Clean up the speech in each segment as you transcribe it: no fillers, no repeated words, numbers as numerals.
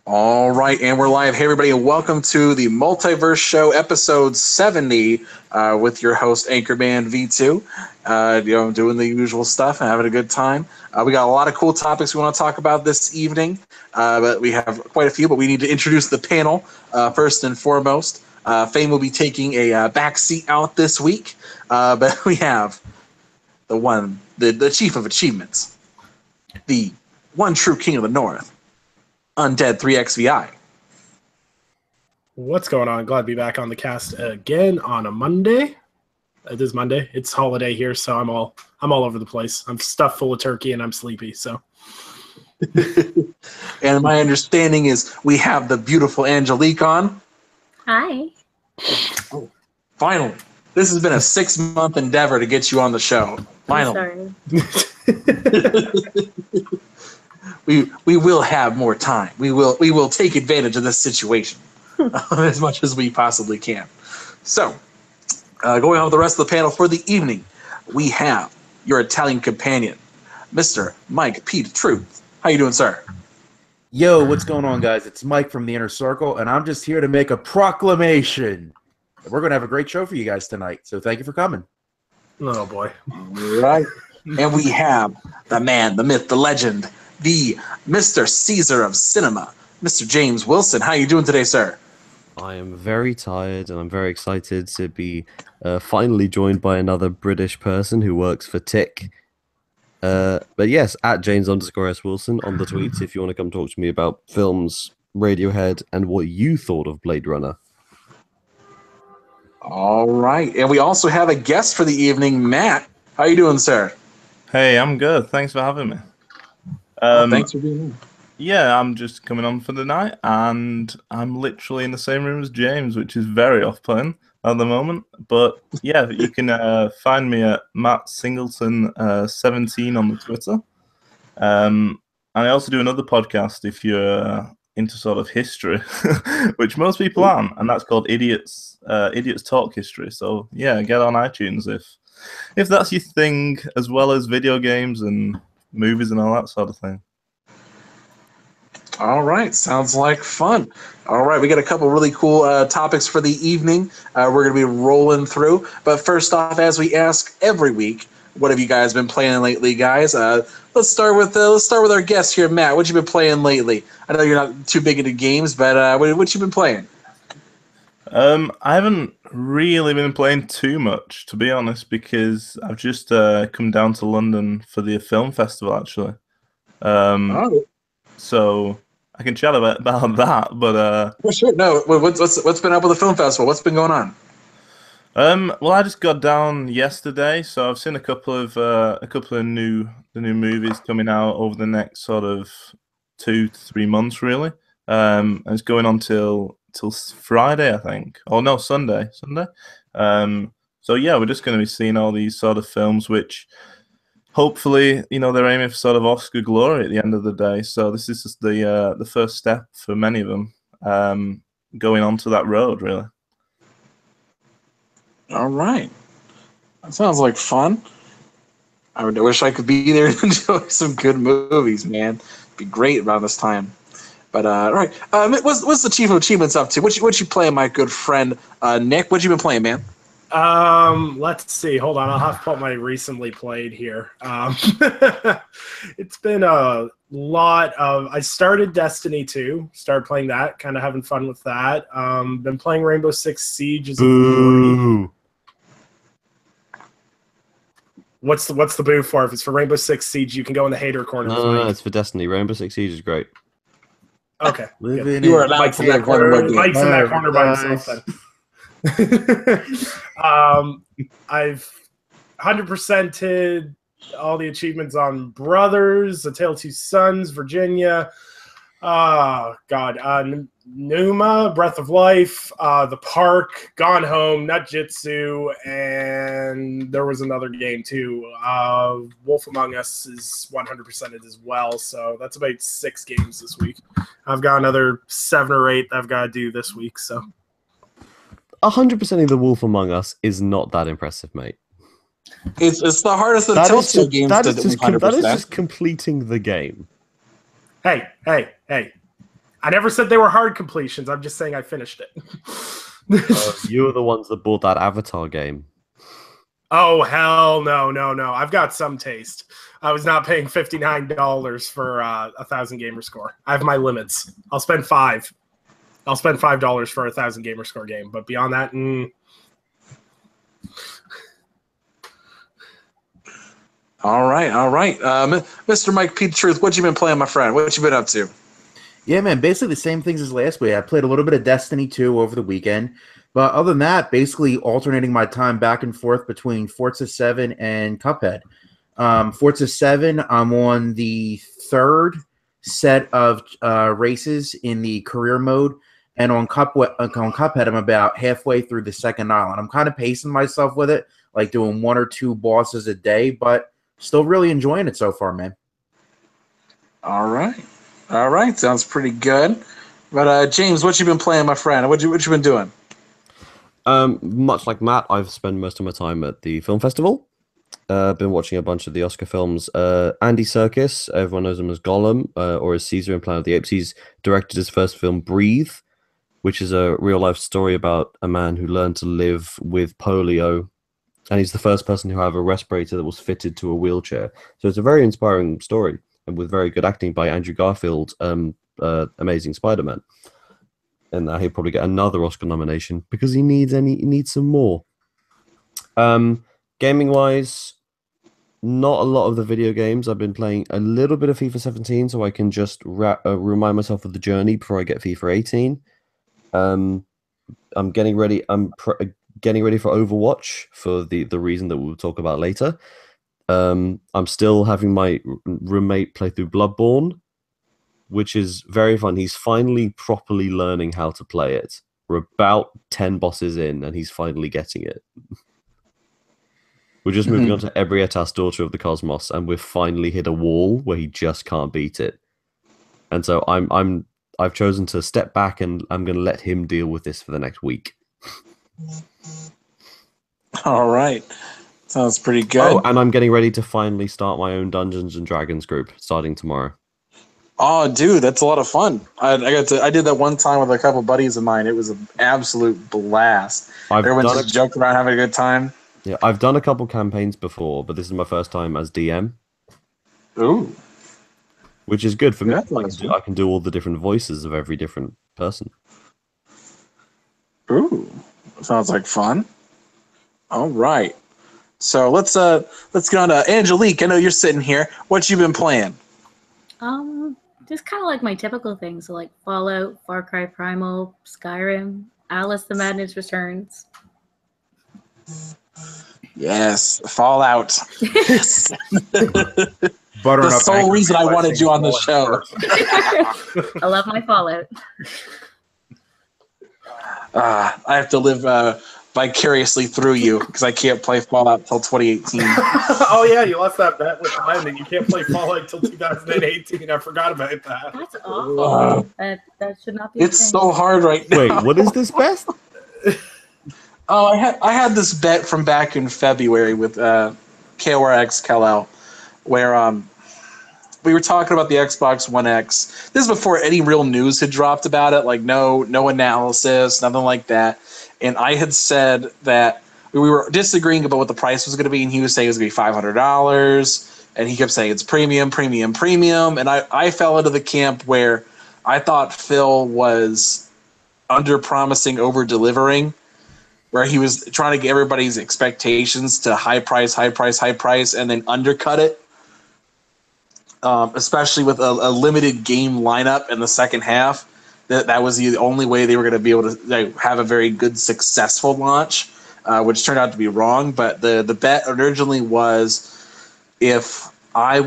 All right, and we're live. Hey, everybody, and welcome to the Multiverse Show, episode 70, with your host, Anchorman V2. Doing the usual stuff and having a good time. We got a lot of cool topics we want to talk about this evening, but we have quite a few, but we need to introduce the panel first and foremost. Fame will be taking a back seat out this week, but we have the chief of achievements, the one true king of the North, Undead 3XVI. What's going on? Glad to be back on the cast again on a Monday. It is Monday. It's holiday here, so I'm all over the place. I'm stuffed full of turkey and I'm sleepy. So, and my understanding is we have the beautiful Angelique on. Hi. Oh, finally, this has been a 6-month endeavor to get you on the show. Finally. We will have more time. We will take advantage of this situation as much as we possibly can. So, going on with the rest of the panel for the evening, we have your Italian companion, Mr. Mike Pete Truth. How you doing, sir? Yo, what's going on, guys? It's Mike from the Inner Circle, and I'm just here to make a proclamation. We're going to have a great show for you guys tonight, so thank you for coming. Oh, boy. Right. And we have the man, the myth, the legend, the Mr. Caesar of cinema, Mr. James Wilson. How are you doing today, sir? I am very tired, and I'm very excited to be finally joined by another British person who works for Tick. But yes, at James_S Wilson on the tweets if you want to come talk to me about films, Radiohead, and what you thought of Blade Runner. All right. And we also have a guest for the evening, Matt. How are you doing, sir? Hey, I'm good. Thanks for having me. Thanks for being here. Yeah, I'm just coming on for the night, and I'm literally in the same room as James, which is very off-putting at the moment. But yeah, you can find me at Matt Singleton 17 on the Twitter. And I also do another podcast if you're into sort of history, which most people aren't, and that's called Idiots Talk History. So yeah, get on iTunes if that's your thing, as well as video games and movies and all that sort of thing. All right, sounds like fun. All right, we got a couple really cool topics for the evening. We're going to be rolling through. But first off, as we ask every week, what have you guys been playing lately, guys? Let's start with our guest here, Matt. What you been playing lately? I know you're not too big into games, but what you been playing? I haven't really been playing too much, to be honest, because I've just come down to London for the film festival, actually. So I can chat about that, but well, sure. No, what's been up with the film festival? What's been going on? Well, I just got down yesterday, so I've seen a couple of new movies coming out over the next sort of 2 to 3 months, really. And it's going on till Friday, I think. Oh no, Sunday. So yeah, we're just going to be seeing all these sort of films, which hopefully, they're aiming for sort of Oscar glory at the end of the day. So this is just the first step for many of them going onto that road, really. All right, that sounds like fun. I wish I could be there and enjoy some good movies, man. It'd be great around this time. But all right, what's the Chief of Achievements up to? What you playing, my good friend Nick? What you been playing, man? Let's see. Hold on. I'll have to put my recently played here. It's been a lot of. I started Destiny 2. Started playing that. Kind of having fun with that. Been playing Rainbow Six Siege. Boo. What's the boo for? If it's for Rainbow Six Siege, you can go in the hater corner. No, it's for Destiny. Rainbow Six Siege is great. Okay. You are Mike's in that corner. Mike's in that corner by himself then. I've 100%ed all the achievements on Brothers, A Tale of Two Sons, Virginia, Numa, Breath of Life, The Park, Gone Home, Nutjitsu, and there was another game too. Wolf Among Us is 100%ed as well, so that's about 6 games this week. I've got another 7 or 8 that I've got to do this week, so 100% of the Wolf Among Us is not that impressive, mate. It's the hardest of Telltale games. That is just completing the game. Hey. I never said they were hard completions. I'm just saying I finished it. You were the ones that bought that Avatar game. Oh, hell no. I've got some taste. I was not paying $59 for a 1,000 gamer score. I have my limits. I'll spend $5. I'll spend $5 for a 1,000 gamer score game. But beyond that, All right. Mr. Mike P. Truth, what you been playing, my friend? What you been up to? Yeah, man, basically the same things as last week. I played a little bit of Destiny 2 over the weekend. But other than that, basically alternating my time back and forth between Forza 7 and Cuphead. Forza 7, I'm on the third set of races in the career mode. And on Cuphead, I'm about halfway through the second island. I'm kind of pacing myself with it, like doing 1 or 2 bosses a day, but still really enjoying it so far, man. All right. Sounds pretty good. But James, what you been playing, my friend? What you been doing? Much like Matt, I've spent most of my time at the film festival. Been watching a bunch of the Oscar films. Andy Serkis, everyone knows him as Gollum, or as Caesar in Planet of the Apes. He's directed his first film, Breathe, which is a real-life story about a man who learned to live with polio. And he's the first person who had a respirator that was fitted to a wheelchair. So it's a very inspiring story, and with very good acting by Andrew Garfield, Amazing Spider-Man. And he'll probably get another Oscar nomination because he needs some more. Gaming-wise, not a lot of the video games. I've been playing a little bit of FIFA 17, so I can just remind myself of the journey before I get FIFA 18. I'm getting ready. Getting ready for Overwatch for the reason that we'll talk about later. I'm still having my roommate play through Bloodborne, which is very fun. He's finally properly learning how to play it. We're about 10 bosses in, and he's finally getting it. We're just moving on to Ebrietas, Daughter of the Cosmos, and we've finally hit a wall where he just can't beat it. And so I've chosen to step back, and I'm going to let him deal with this for the next week. All right. Sounds pretty good. Oh, and I'm getting ready to finally start my own Dungeons and Dragons group starting tomorrow. Oh, dude, that's a lot of fun. I did that one time with a couple buddies of mine. It was an absolute blast. Everyone just joked around, having a good time. Yeah, I've done a couple campaigns before, but this is my first time as DM. Ooh. Which is good for me. Yeah, I can do all the different voices of every different person. Ooh. Sounds like fun. All right. So let's get on to Angelique. I know you're sitting here. What you been playing? Just kind of like my typical things, so like Fallout, Far Cry Primal, Skyrim, Alice the Madness Returns. Yes, Fallout. Yes. Buttering the sole reason I wanted you on the show. I love my Fallout. I have to live vicariously through you because I can't play Fallout till 2018. Oh yeah, you lost that bet with mine that you can't play Fallout until 2018. I forgot about that. That's awful. That should not be. It's so hard right now. Wait, what is this best? Oh, I had this bet from back in February with KORX Kal-El, where we were talking about the Xbox One X. This is before any real news had dropped about it, like no analysis, nothing like that. And I had said that we were disagreeing about what the price was going to be, and he was saying it was going to be $500, and he kept saying it's premium. And I fell into the camp where I thought Phil was under-promising, over-delivering, where he was trying to get everybody's expectations to high price, and then undercut it, especially with a limited game lineup in the second half. That was the only way they were going to be able to have a very good, successful launch, which turned out to be wrong. But the bet originally was if I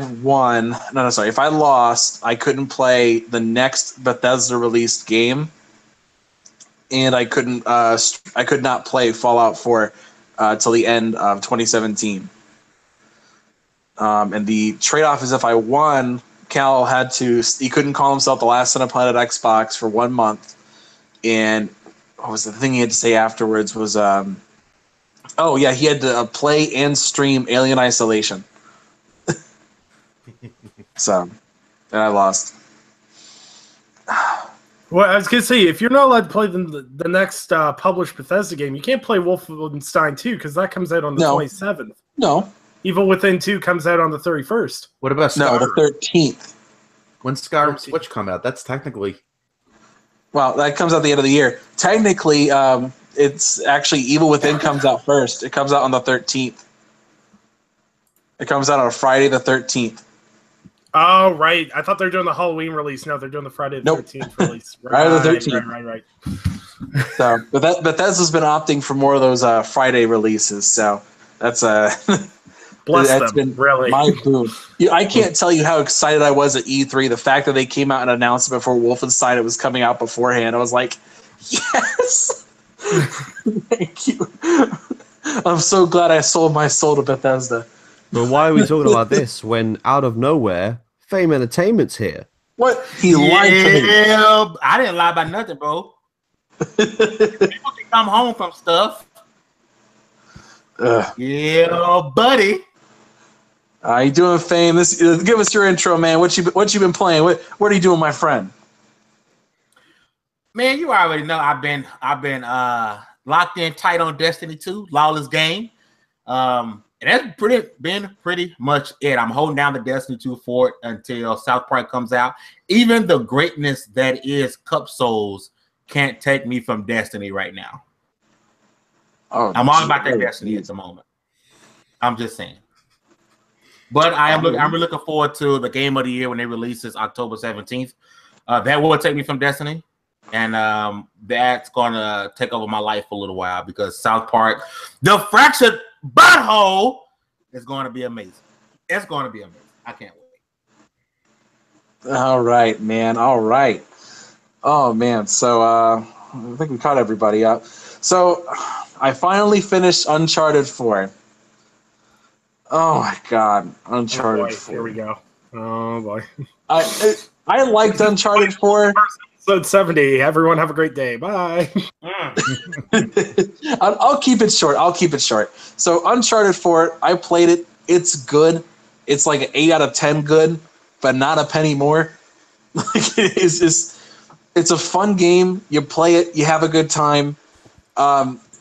lost, I couldn't play the next Bethesda released game, and I could not play Fallout 4 till the end of 2017. And the trade-off is if I won, Cal he couldn't call himself the last son of Planet Xbox for 1 month. And what was the thing he had to say afterwards was, he had to play and stream Alien Isolation. So, and I lost. Well, I was gonna say, if you're not allowed to play the next published Bethesda game, you can't play Wolfenstein 2 because that comes out on the 27th. No. Evil Within 2 comes out on the 31st. What about Skyrim? No, the 13th. When Skyrim Switch come out, that's technically... Well, that comes out the end of the year. Technically, it's actually Evil Within comes out first. It comes out on the 13th. It comes out on Friday the 13th. Oh, right. I thought they were doing the Halloween release. No, they're doing the Friday the 13th release. Friday the 13th. Right. So, but Bethesda's been opting for more of those Friday releases. So that's bless that's them. Been Really, my boon. I can't tell you how excited I was at E3. The fact that they came out and announced it before Wolfenstein, it was coming out beforehand. I was like, yes, thank you. I'm so glad I sold my soul to Bethesda. But why are we talking about this when out of nowhere, Fame Entertainment's here? What? He lied to me. Yeah, I didn't lie about nothing, bro. People can come home from stuff. Yeah, buddy. How you doing, Fame? Give us your intro, man. What you been playing? What are you doing, my friend? Man, you already know I've been locked in tight on Destiny 2, Lawless Game. And that's been pretty much it. I'm holding down the Destiny 2 fort until South Park comes out. Even the greatness that is Cup Souls can't take me from Destiny right now. Oh, I'm all about that Destiny at the moment. I'm just saying. But I'm really looking forward to the game of the year when they release this October 17th. That will take me from Destiny. And that's going to take over my life for a little while because South Park, the fractured butthole, is going to be amazing. It's going to be amazing. I can't wait. All right, man. All right. Oh, man. So I think we caught everybody up. So I finally finished Uncharted 4. Oh, my God. Uncharted 4. Here we go. Oh, boy. I liked Uncharted 4. Episode 70. Everyone have a great day. Bye. I'll keep it short. So Uncharted 4, I played it. It's good. It's like an 8 out of 10 good, but not a penny more. It's a fun game. You play it. You have a good time.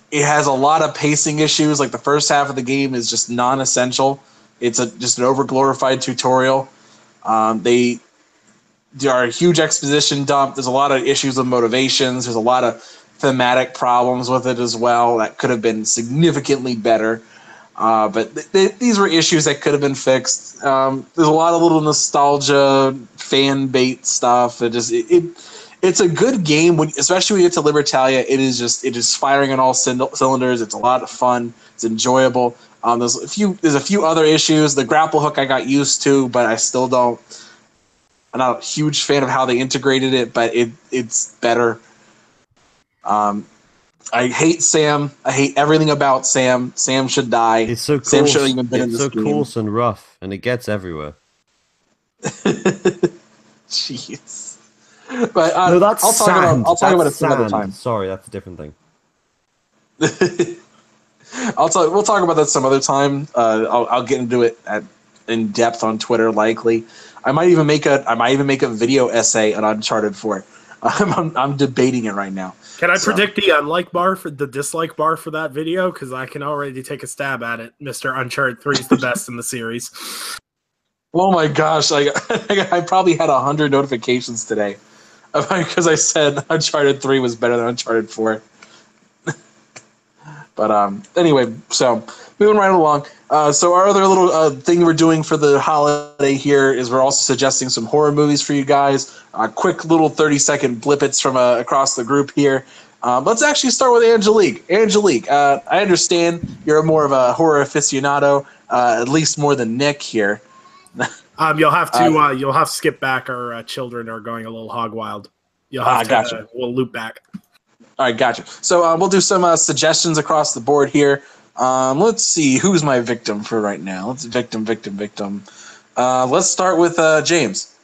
It has a lot of pacing issues. Like the first half of the game is just non-essential. It's just an over-glorified tutorial. There are a huge exposition dump. There's a lot of issues with motivations. There's a lot of thematic problems with it as well that could have been significantly better. But these were issues that could have been fixed. There's a lot of little nostalgia, fan bait stuff. It's a good game, especially when you get to Libertalia. It is firing on all cylinders. It's a lot of fun. It's enjoyable. There's a few other issues. The grapple hook I got used to, but I still don't. I'm not a huge fan of how they integrated it, but it's better. I hate Sam. I hate everything about Sam. Sam should die. It's so coarse. Sam shouldn't even been in this game. Coarse and rough, and it gets everywhere. Jeez. But no, that's I'll talk about it some other time. Sorry, that's a different thing. We'll talk about that some other time. I'll get into it in depth on Twitter, likely. I might even make a video essay on Uncharted 4. I'm debating it right now. Can I predict the dislike bar for that video? Because I can already take a stab at it. Mr. Uncharted 3 is the best in the series. Oh my gosh! I probably had 100 notifications today because I said Uncharted 3 was better than Uncharted 4. But anyway, so moving right along. So our other little thing we're doing for the holiday here is we're also suggesting some horror movies for you guys. Quick little 30-second blippets from across the group here. Let's actually start with Angelique. Angelique, I understand you're more of a horror aficionado, at least more than Nick here. You'll have to skip back. Our children are going a little hog wild. You'll have to. We'll loop back. All right, gotcha. So we'll do some suggestions across the board here. Let's see, who's my victim for right now? Let's victim. Let's start with James.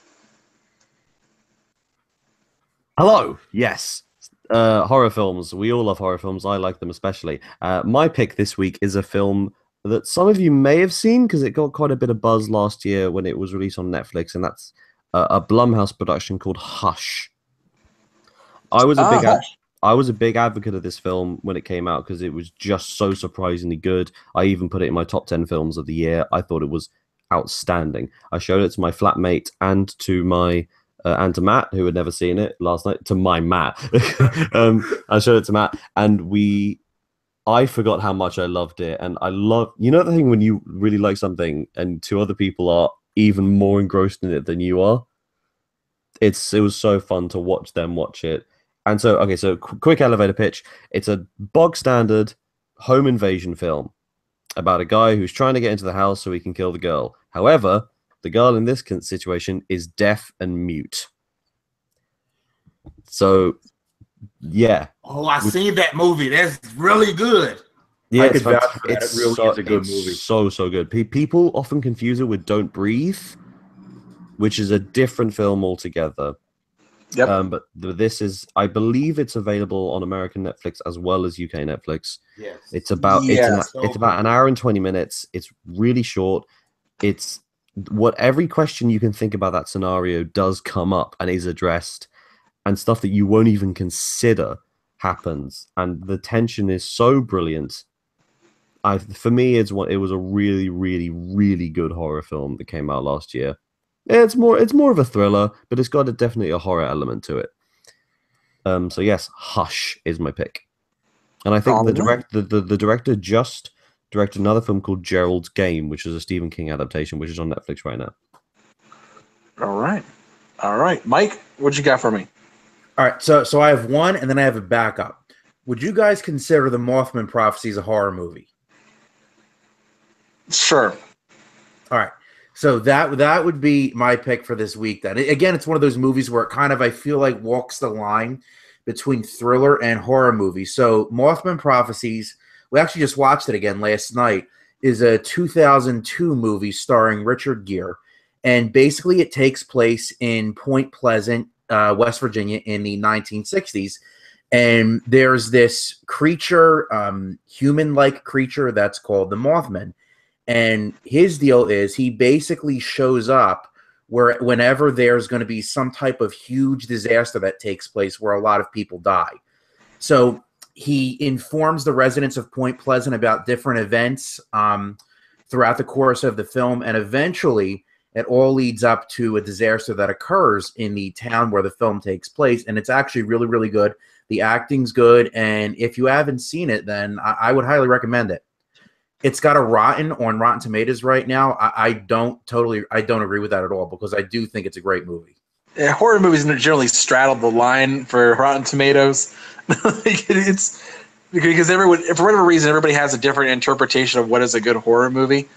Hello. Yes. Horror films. We all love horror films. I like them especially. My pick this week is a film that some of you may have seen because it got quite a bit of buzz last year when it was released on Netflix, and that's a Blumhouse production called Hush. I was a big Hush. I was a big advocate of this film when it came out because it was just so surprisingly good. I even put it in my top 10 films of the year. I thought it was outstanding. I showed it to my flatmate and to Matt, who had never seen it last night. To my Matt, I showed it to Matt, and I forgot how much I loved it. And I love, you know, the thing when you really like something and two other people are even more engrossed in it than you are. It was so fun to watch them watch it. And so, okay, so quick elevator pitch. It's a bog standard home invasion film about a guy who's trying to get into the house so he can kill the girl. However, the girl in this situation is deaf and mute. So, yeah. Oh, I seen that movie. That's really good. Yeah, I could vouch for that. It really is a good movie. So good. People often confuse it with Don't Breathe, which is a different film altogether. Yep. But this is, I believe it's available on American Netflix as well as UK Netflix. Yes. It's about Yes. it's about an hour and 20 minutes. It's really short. It's what every question you can think about that scenario does come up and is addressed, and stuff that you won't even consider happens. And the tension is so brilliant. For me, it was a really, really, really good horror film that came out last year. It's more of a thriller, but it's got definitely a horror element to it. So yes, Hush is my pick, and I think the director just directed another film called Gerald's Game, which is a Stephen King adaptation, which is on Netflix right now. All right, Mike, what you got for me? All right, so I have one, and then I have a backup. Would you guys consider the Mothman Prophecies a horror movie? Sure. All right. So that would be my pick for this week. Then again, it's one of those movies where it kind of, I feel like, walks the line between thriller and horror movie. So Mothman Prophecies, we actually just watched it again last night, is a 2002 movie starring Richard Gere, and basically it takes place in Point Pleasant, West Virginia, in the 1960s. And there's this creature, human-like creature that's called the Mothman. And his deal is he basically shows up whenever there's going to be some type of huge disaster that takes place where a lot of people die. So he informs the residents of Point Pleasant about different events throughout the course of the film, and eventually it all leads up to a disaster that occurs in the town where the film takes place, and it's actually really, really good. The acting's good, and if you haven't seen it, then I would highly recommend it. It's got a Rotten on Rotten Tomatoes right now. I don't agree with that at all, because I do think it's a great movie. Yeah, horror movies generally straddle the line for Rotten Tomatoes. It's because everyone, for whatever reason, everybody has a different interpretation of what is a good horror movie.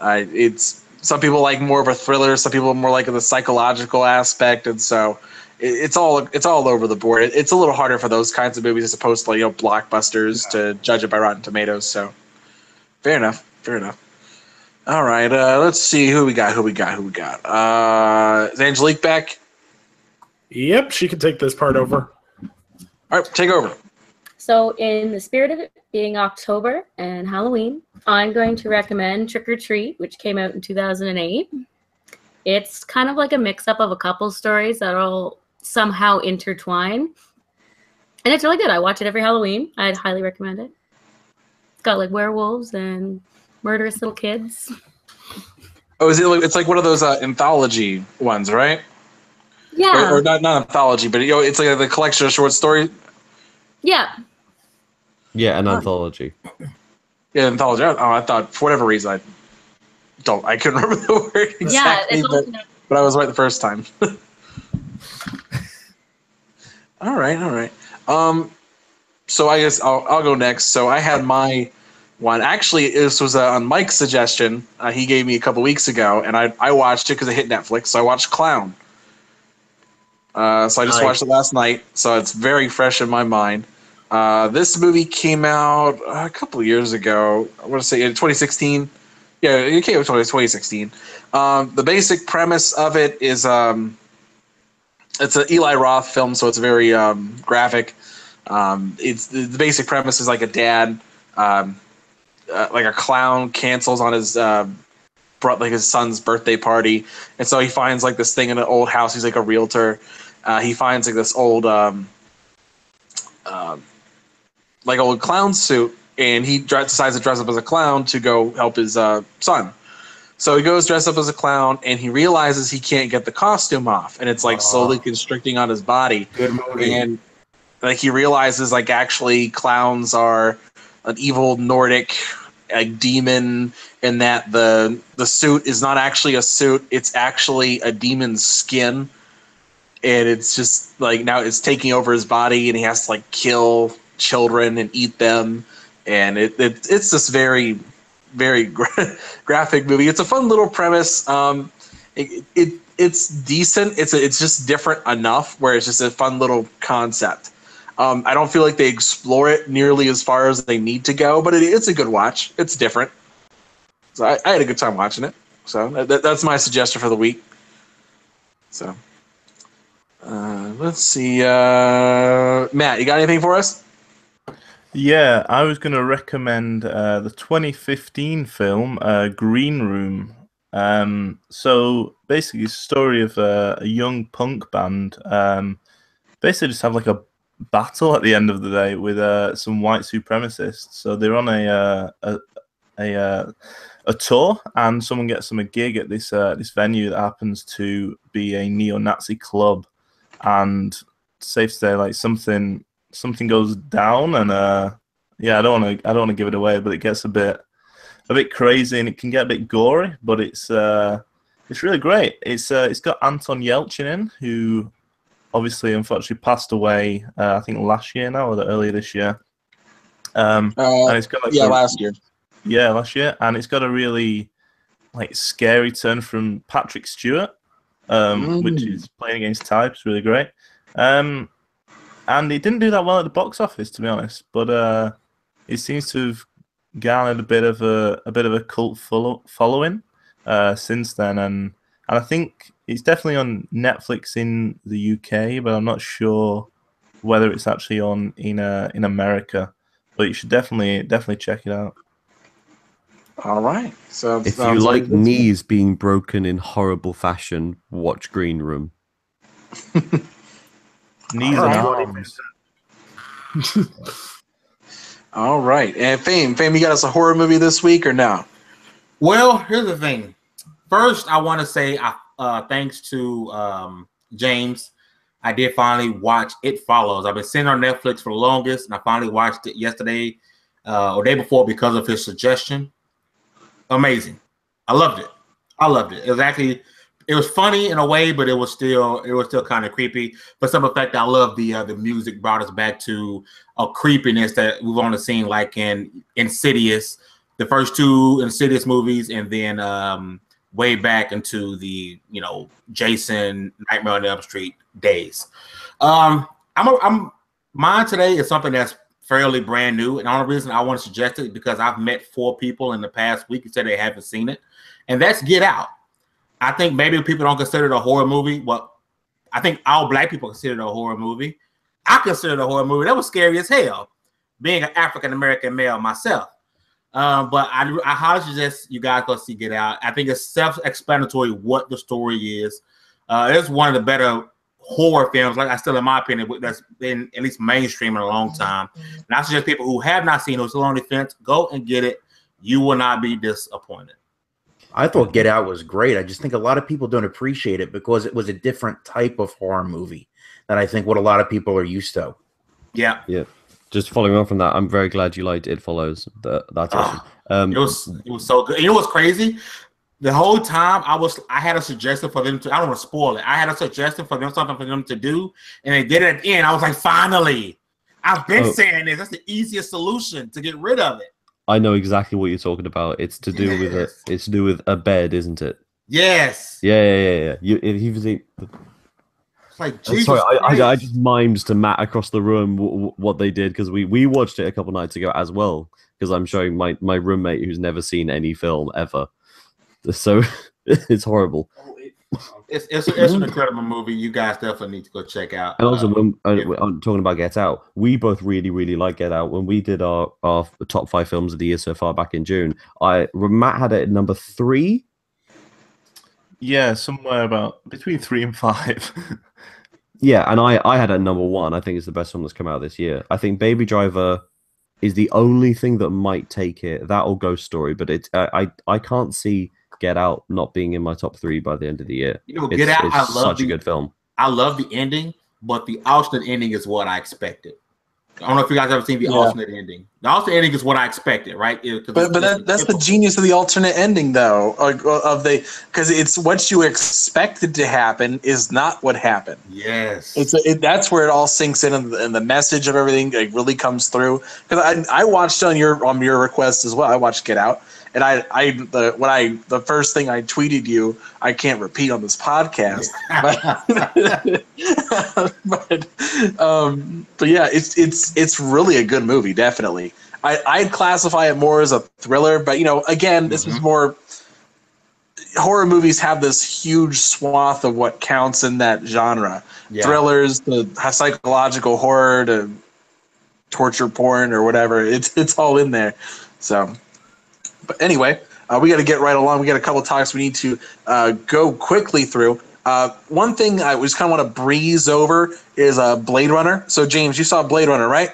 It's some people like more of a thriller, some people more like the psychological aspect, and so it's all over the board. It's a little harder for those kinds of movies as opposed to blockbusters to judge it by Rotten Tomatoes. So. Fair enough. All right, let's see who we got. Is Angelique back? Yep, she can take this part over. All right, take over. So in the spirit of it being October and Halloween, I'm going to recommend Trick or Treat, which came out in 2008. It's kind of like a mix-up of a couple stories that all somehow intertwine. And it's really good. I watch it every Halloween. I'd highly recommend it. It's got like werewolves and murderous little kids. Oh, it's like one of those anthology ones, right? Yeah. Or not anthology, but it's like the collection of short stories. Yeah. Yeah, an anthology. Yeah, anthology. Oh, I thought for whatever reason I couldn't remember the word exactly, but I was right the first time. All right. So I guess I'll go next. So I had my one. Actually, this was on Mike's suggestion. He gave me a couple weeks ago, and I watched it because it hit Netflix. So I watched Clown. So I just watched it last night. So it's very fresh in my mind. This movie came out a couple of years ago. I want to say in 2016. Yeah, it came out in 2016. The basic premise of it is it's an Eli Roth film, so it's very graphic. It's the basic premise is like a dad, like a clown cancels on his his son's birthday party, and so he finds like this thing in an old house. He's like a realtor. He finds like this old like a clown suit, and he decides to dress up as a clown to go help his son. So he goes dressed up as a clown, and he realizes he can't get the costume off, and it's like slowly constricting on his body. Good movie. And like he realizes like actually clowns are an evil Nordic demon, and that the suit is not actually a suit, it's actually a demon's skin, and it's just like now it's taking over his body, and he has to like kill children and eat them, and it's this very graphic movie. It's a fun little premise. It's decent. It's just different enough where it's just a fun little concept. I don't feel like they explore it nearly as far as they need to go, but it's a good watch. It's different. So I had a good time watching it. So that's my suggestion for the week. So let's see. Matt, you got anything for us? Yeah, I was going to recommend the 2015 film Green Room. So basically, it's a story of a young punk band. Basically, just have like a battle at the end of the day with some white supremacists. So they're on a tour, and someone gets them a gig at this venue that happens to be a neo-Nazi club. And safe to say, like something goes down, and yeah, I don't want to give it away, but it gets a bit crazy, and it can get a bit gory, but it's really great. It's got Anton Yelchin in, who obviously unfortunately passed away I think last year now, or earlier this year. And it's got like last year. Yeah, last year, and it's got a really like scary turn from Patrick Stewart, which is playing against type. It's really great. And it didn't do that well at the box office, to be honest, but it seems to have garnered a bit of a cult following since then, and I think it's definitely on Netflix in the UK, but I'm not sure whether it's actually on in America. But you should definitely check it out. All right. So if you like knees being broken in horrible fashion, watch Green Room. Knees and arms. All right. And Fame, you got us a horror movie this week or no? Well, here's the thing. First, I want to say thanks to James, I did finally watch It Follows. I've been sitting on Netflix for the longest, and I finally watched it yesterday or day before because of his suggestion. Amazing. I loved it. It was funny in a way, but it was still kind of creepy. For some effect, I love the music brought us back to a creepiness that we've only seen like in Insidious, the first two Insidious movies, and then way back into the Jason Nightmare on Elm Street days. Mine today is something that's fairly brand new, and the only reason I want to suggest it is because I've met 4 people in the past week who said they haven't seen it, and that's Get Out. I think maybe people don't consider it a horror movie. Well, I think all Black people consider it a horror movie. I consider it a horror movie. That was scary as hell, being an African-American male myself. But I highly suggest you guys go see Get Out. I think it's self-explanatory what the story is. It's one of the better horror films, in my opinion, that's been at least mainstream in a long time. And I suggest people who have not seen it, who's still on the fence, go and get it. You will not be disappointed. I thought Get Out was great. I just think a lot of people don't appreciate it because it was a different type of horror movie than I think what a lot of people are used to. Yeah. Yeah. Just following on from that, I'm very glad you liked It Follows. That's awesome. It was so good. You know what's crazy? The whole time I had a suggestion for them to. I don't want to spoil it. I had a suggestion for them, something for them to do, and they did it at the end. I was like, finally! I've been saying this. That's the easiest solution to get rid of it. I know exactly what you're talking about. It's to do with a bed, isn't it? Yes. Yeah. It's like Jesus. Sorry, I just mimed to Matt across the room what they did because we watched it a couple nights ago as well. Because I'm showing my roommate who's never seen any film ever. So it's horrible. It's an incredible movie. You guys definitely need to go check out. And also, when I'm talking about Get Out, we both really, really like Get Out. When we did our top 5 films of the year so far back in June, Matt had it at number 3. Yeah, somewhere about between 3 and 5. Yeah, and I had it at number one. I think it's the best film that's come out this year. I think Baby Driver is the only thing that might take it. That or Ghost Story, but it's I can't see Get Out not being in my top three by the end of the year. You know, Get Out, I love such a good film. I love the ending, but the alternate ending is what I expected. I don't know if you guys ever seen the alternate ending. The alternate ending is what I expected, right? But that's the genius of the alternate ending, though, because it's what you expected to happen is not what happened. Yes, that's where it all sinks in, and the message of everything really comes through. Because I watched on your request as well. I watched Get Out. And the first thing I tweeted you, I can't repeat on this podcast, but yeah, it's really a good movie, definitely. I'd classify it more as a thriller, but again, this is more. Horror movies have this huge swath of what counts in that genre: thrillers, the psychological horror, to torture porn or whatever. It's all in there, so. But anyway, we got to get right along. We got a couple of talks we need to go quickly through. One thing I just kind of want to breeze over is Blade Runner. So, James, you saw Blade Runner, right?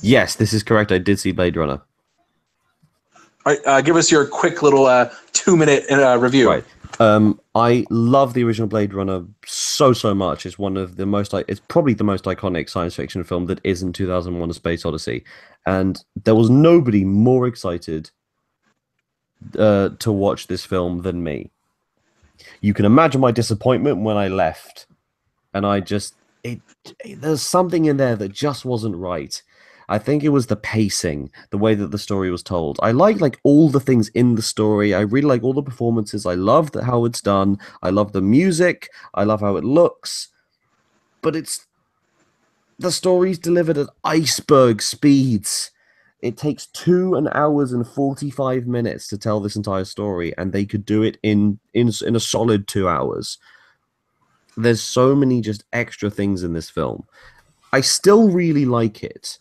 Yes, this is correct. I did see Blade Runner. All right, give us your quick little 2-minute review. Right. I love the original Blade Runner so much. It's one of the most it's probably the most iconic science fiction film that isn't 2001: A Space Odyssey, and there was nobody more excited to watch this film than me. You can imagine my disappointment when I left, and there's something in there that just wasn't right. I think it was the pacing, the way that the story was told. I like all the things in the story. I really like all the performances. I love how it's done. I love the music. I love how it looks. But the story's delivered at iceberg speeds. It takes 2 hours and 45 minutes to tell this entire story, and they could do it in a solid 2 hours. There's so many just extra things in this film. I still really like it.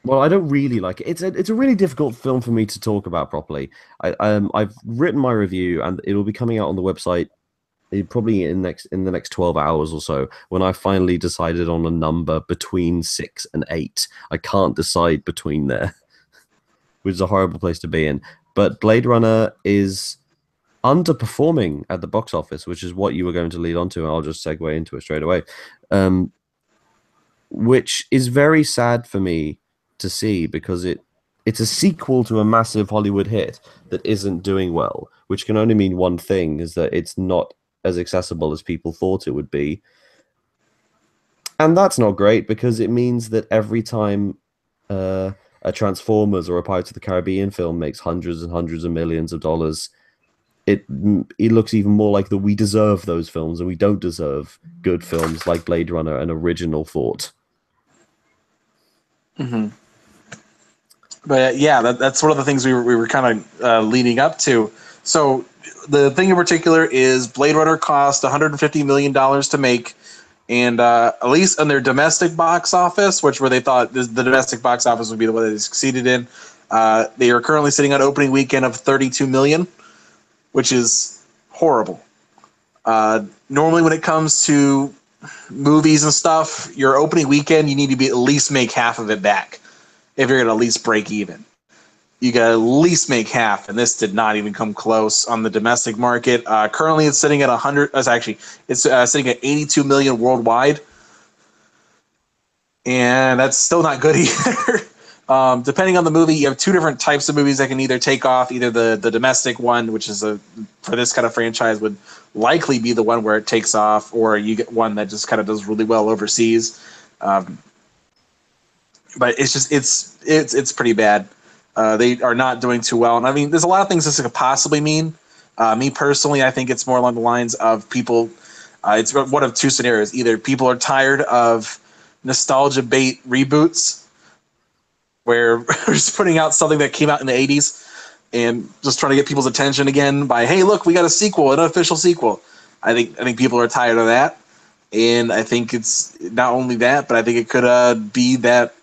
Well, I don't really like it. It's a really difficult film for me to talk about properly. I've written my review, and it will be coming out on the website probably in the next 12 hours or so, when I finally decided on a number between 6 and 8. I can't decide between there, which is a horrible place to be in. But Blade Runner is underperforming at the box office, which is what you were going to lead on to, and I'll just segue into it straight away. Which is very sad for me to see, because it's a sequel to a massive Hollywood hit that isn't doing well, which can only mean one thing, is that it's not as accessible as people thought it would be. And that's not great, because it means that every time a Transformers or a Pirates of the Caribbean film makes hundreds and hundreds of millions of dollars, it looks even more like that we deserve those films, and we don't deserve good films like Blade Runner, an original thought. Mm-hmm. But yeah, that's one of the things we were kind of leading up to. So the thing in particular is Blade Runner cost $150 million to make, and at least on their domestic box office, where they thought the domestic box office would be the one that they succeeded in, they are currently sitting on opening weekend of $32 million, which is horrible. Normally, when it comes to movies and stuff, your opening weekend, you need to at least make half of it back. If you're going to at least break even, you got to at least make half, and this did not even come close on the domestic market. Currently, it's sitting at 100. It's sitting at 82 million worldwide, and that's still not good either. Depending on the movie, you have two different types of movies that can either take off. Either the domestic one, which is for this kind of franchise, would likely be the one where it takes off, or you get one that just kind of does really well overseas. But it's pretty bad. They are not doing too well. And I mean, there's a lot of things this could possibly mean. Me personally, I think it's more along the lines of people. It's one of two scenarios. Either people are tired of nostalgia bait reboots, where we're just putting out something that came out in the 80s and just trying to get people's attention again by, hey, look, we got a sequel, an official sequel. I think people are tired of that. And I think it's not only that, but I think it could be that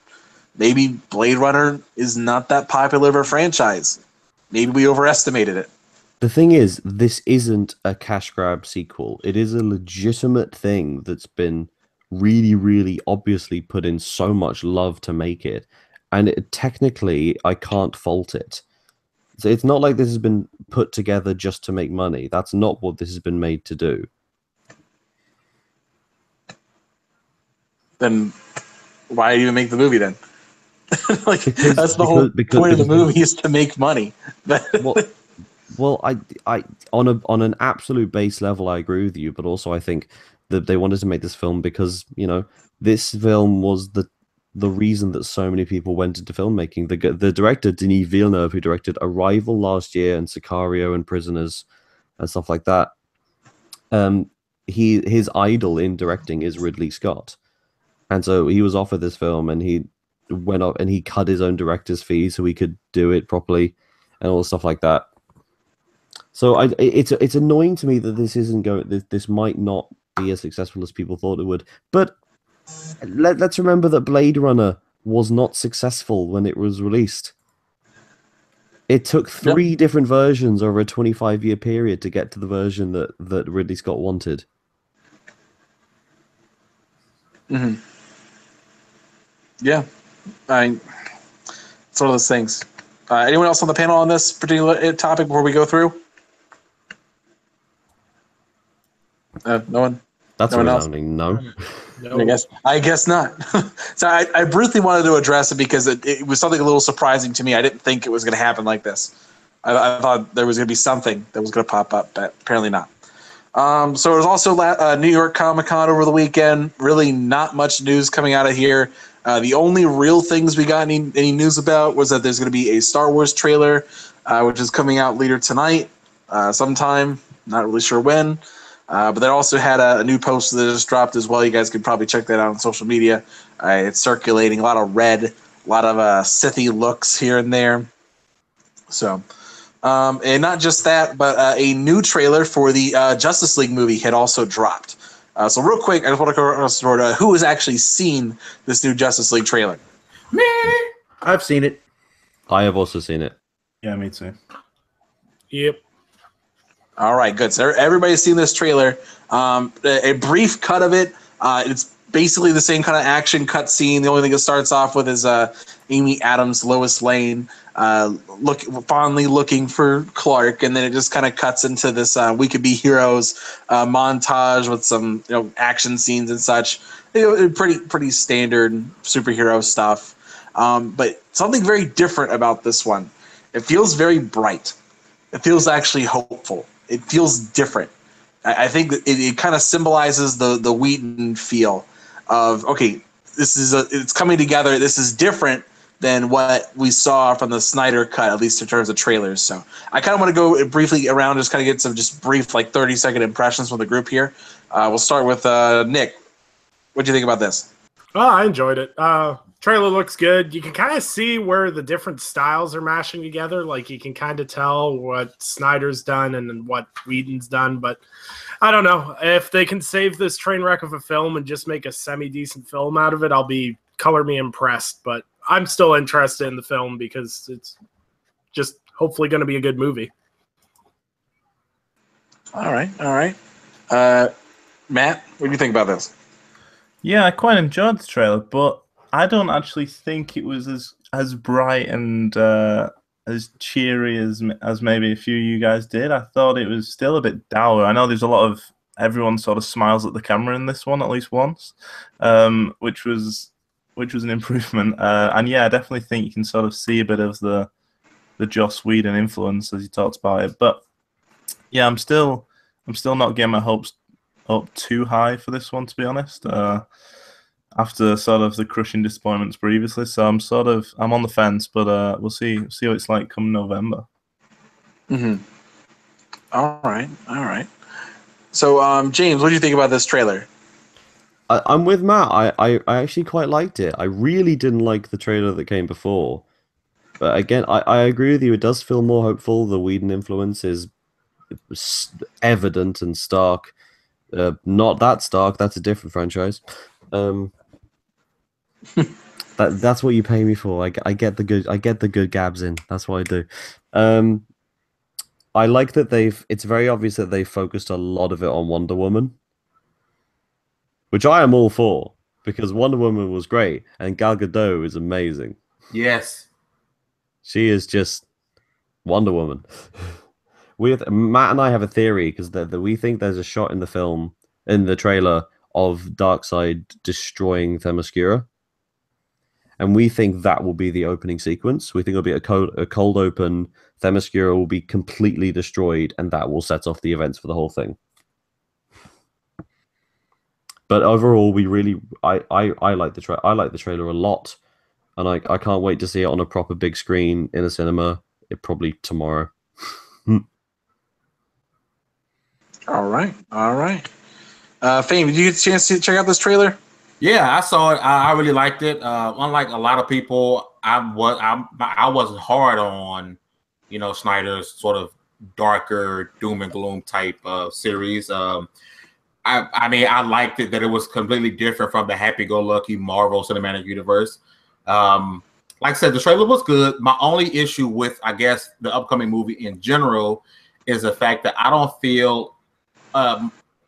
maybe Blade Runner is not that popular of a franchise. Maybe we overestimated it. the thing is, this isn't a cash grab sequel. It is a legitimate thing that's been really, really obviously put in so much love to make it. And technically, I can't fault it. So it's not like this has been put together just to make money. That's not what this has been made to do. Then why even make the movie then? Like that's the whole because point of the movie is to make money. Well, I on an absolute base level, I agree with you, but also I think that they wanted to make this film because, you know, this film was the reason that so many people went into filmmaking. The director, Denis Villeneuve, who directed Arrival last year and Sicario and Prisoners and stuff like that, his idol in directing is Ridley Scott. And so he was offered this film and he went up and he cut his own director's fee so he could do it properly and all stuff like that. So it's annoying to me that this isn't going. This might not be as successful as people thought it would. But let's remember that Blade Runner was not successful when it was released. It took 3 different versions over a 25-year period to get to the version that Ridley Scott wanted. Mm-hmm. Yeah, it's one of those things. Anyone else on the panel on this particular topic before we go through? No one. That's no a one else? resounding no. No. I guess not. So I briefly wanted to address it because it was something a little surprising to me. I didn't think it was going to happen like this. I thought there was going to be something that was going to pop up, but apparently not. So it was also New York Comic Con over the weekend. Really not much news coming out of here. The only real things we got any news about was that there's going to be a Star Wars trailer, which is coming out later tonight, sometime. Not really sure when. But they also had a new poster that just dropped as well. You guys could probably check that out on social media. It's circulating a lot of red, a lot of Sithy looks here and there. So, and not just that, but a new trailer for the Justice League movie had also dropped. So real quick, I just want to go across the board. Who has actually seen this new Justice League trailer? Me. I've seen it. I have also seen it. Yeah, me too. Yep. All right, good. So everybody's seen this trailer. A brief cut of it. It's basically the same kind of action cut scene. The only thing it starts off with is Amy Adams, Lois Lane, fondly looking for Clark, and then it just kind of cuts into this "We Could Be Heroes" montage with some action scenes and such. Pretty standard superhero stuff. But something very different about this one. It feels very bright. It feels actually hopeful. It feels different. I think that it kind of symbolizes the Whedon feel of, okay, it's coming together. This is different than what we saw from the Snyder cut, at least in terms of trailers. So I kind of want to go briefly around, just kind of get some just brief, like 30-second impressions from the group here. We'll start with Nick. What do you think about this? Oh, I enjoyed it. Trailer looks good. You can kind of see where the different styles are mashing together. Like you can kind of tell what Snyder's done and what Whedon's done. But I don't know if they can save this train wreck of a film and just make a semi-decent film out of it. I'll be color me impressed. But I'm still interested in the film because it's just hopefully going to be a good movie. All right. Matt, what do you think about this? Yeah, I quite enjoyed the trailer, but I don't actually think it was as bright and as cheery as maybe a few of you guys did. I thought it was still a bit dour. I know there's a lot of everyone sort of smiles at the camera in this one at least once, which was an improvement. And yeah, I definitely think you can sort of see a bit of the Joss Whedon influence as he talks about it. But yeah, I'm still not getting my hopes up too high for this one, to be honest. After sort of the crushing disappointments previously, so I'm on the fence, but we'll see what it's like come November. Mm-hmm. All right. So, James, what do you think about this trailer? I'm with Matt. I actually quite liked it. I really didn't like the trailer that came before, but again, I agree with you. It does feel more hopeful. The Whedon influence is evident and stark. Not that stark. That's a different franchise. That's what you pay me for. I get the good gabs in. That's what I do. I like that it's very obvious that they focused a lot of it on Wonder Woman, which I am all for, because Wonder Woman was great and Gal Gadot is amazing. Yes. She is just Wonder Woman. Matt and I have a theory because we think there's a shot in the trailer of Darkseid destroying Themyscira, and we think that will be the opening sequence. We think it'll be a cold open. Themyscira will be completely destroyed, and that will set off the events for the whole thing. But overall, I like the trailer a lot, and I can't wait to see it on a proper big screen in a cinema. Probably tomorrow. All right. Fame, did you get a chance to check out this trailer? Yeah, I saw it. I really liked it. Unlike a lot of people, I wasn't hard on, Snyder's sort of darker doom and gloom type of series. I mean, I liked it that it was completely different from the happy-go-lucky Marvel Cinematic Universe. Like I said, the trailer was good. My only issue with, I guess, the upcoming movie in general is the fact that I don't feel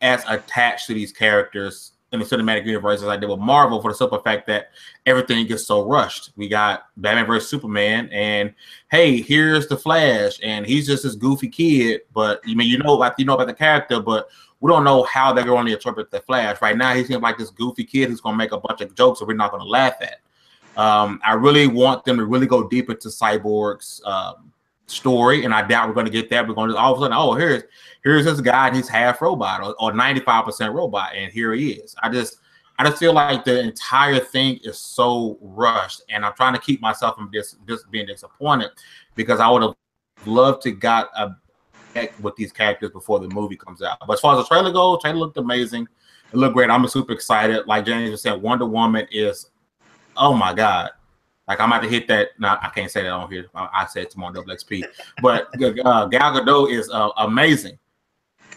as attached to these characters in the cinematic universe as I did with Marvel, for the simple fact that everything gets so rushed. We got Batman vs Superman, and hey, here's the Flash, and he's just this goofy kid. But you know about the character, but we don't know how they're going to interpret the Flash. Right now, he seems like this goofy kid who's going to make a bunch of jokes that we're not going to laugh at. I really want them to really go deep into Cyborg's story, and I doubt we're going to get that. We're going to all of a sudden, oh, here's this guy, and he's half robot or 95% robot, and here he is. I just feel like the entire thing is so rushed, and I'm trying to keep myself from just being disappointed, because I would have loved to got a back with these characters before the movie comes out. But as far as the trailer goes, the trailer looked amazing. It looked great. I'm super excited. Like James was saying, Wonder Woman is, oh my God. Like, I'm about to hit that. No, I can't say that on here. I said tomorrow double XP. But Gal Gadot is amazing.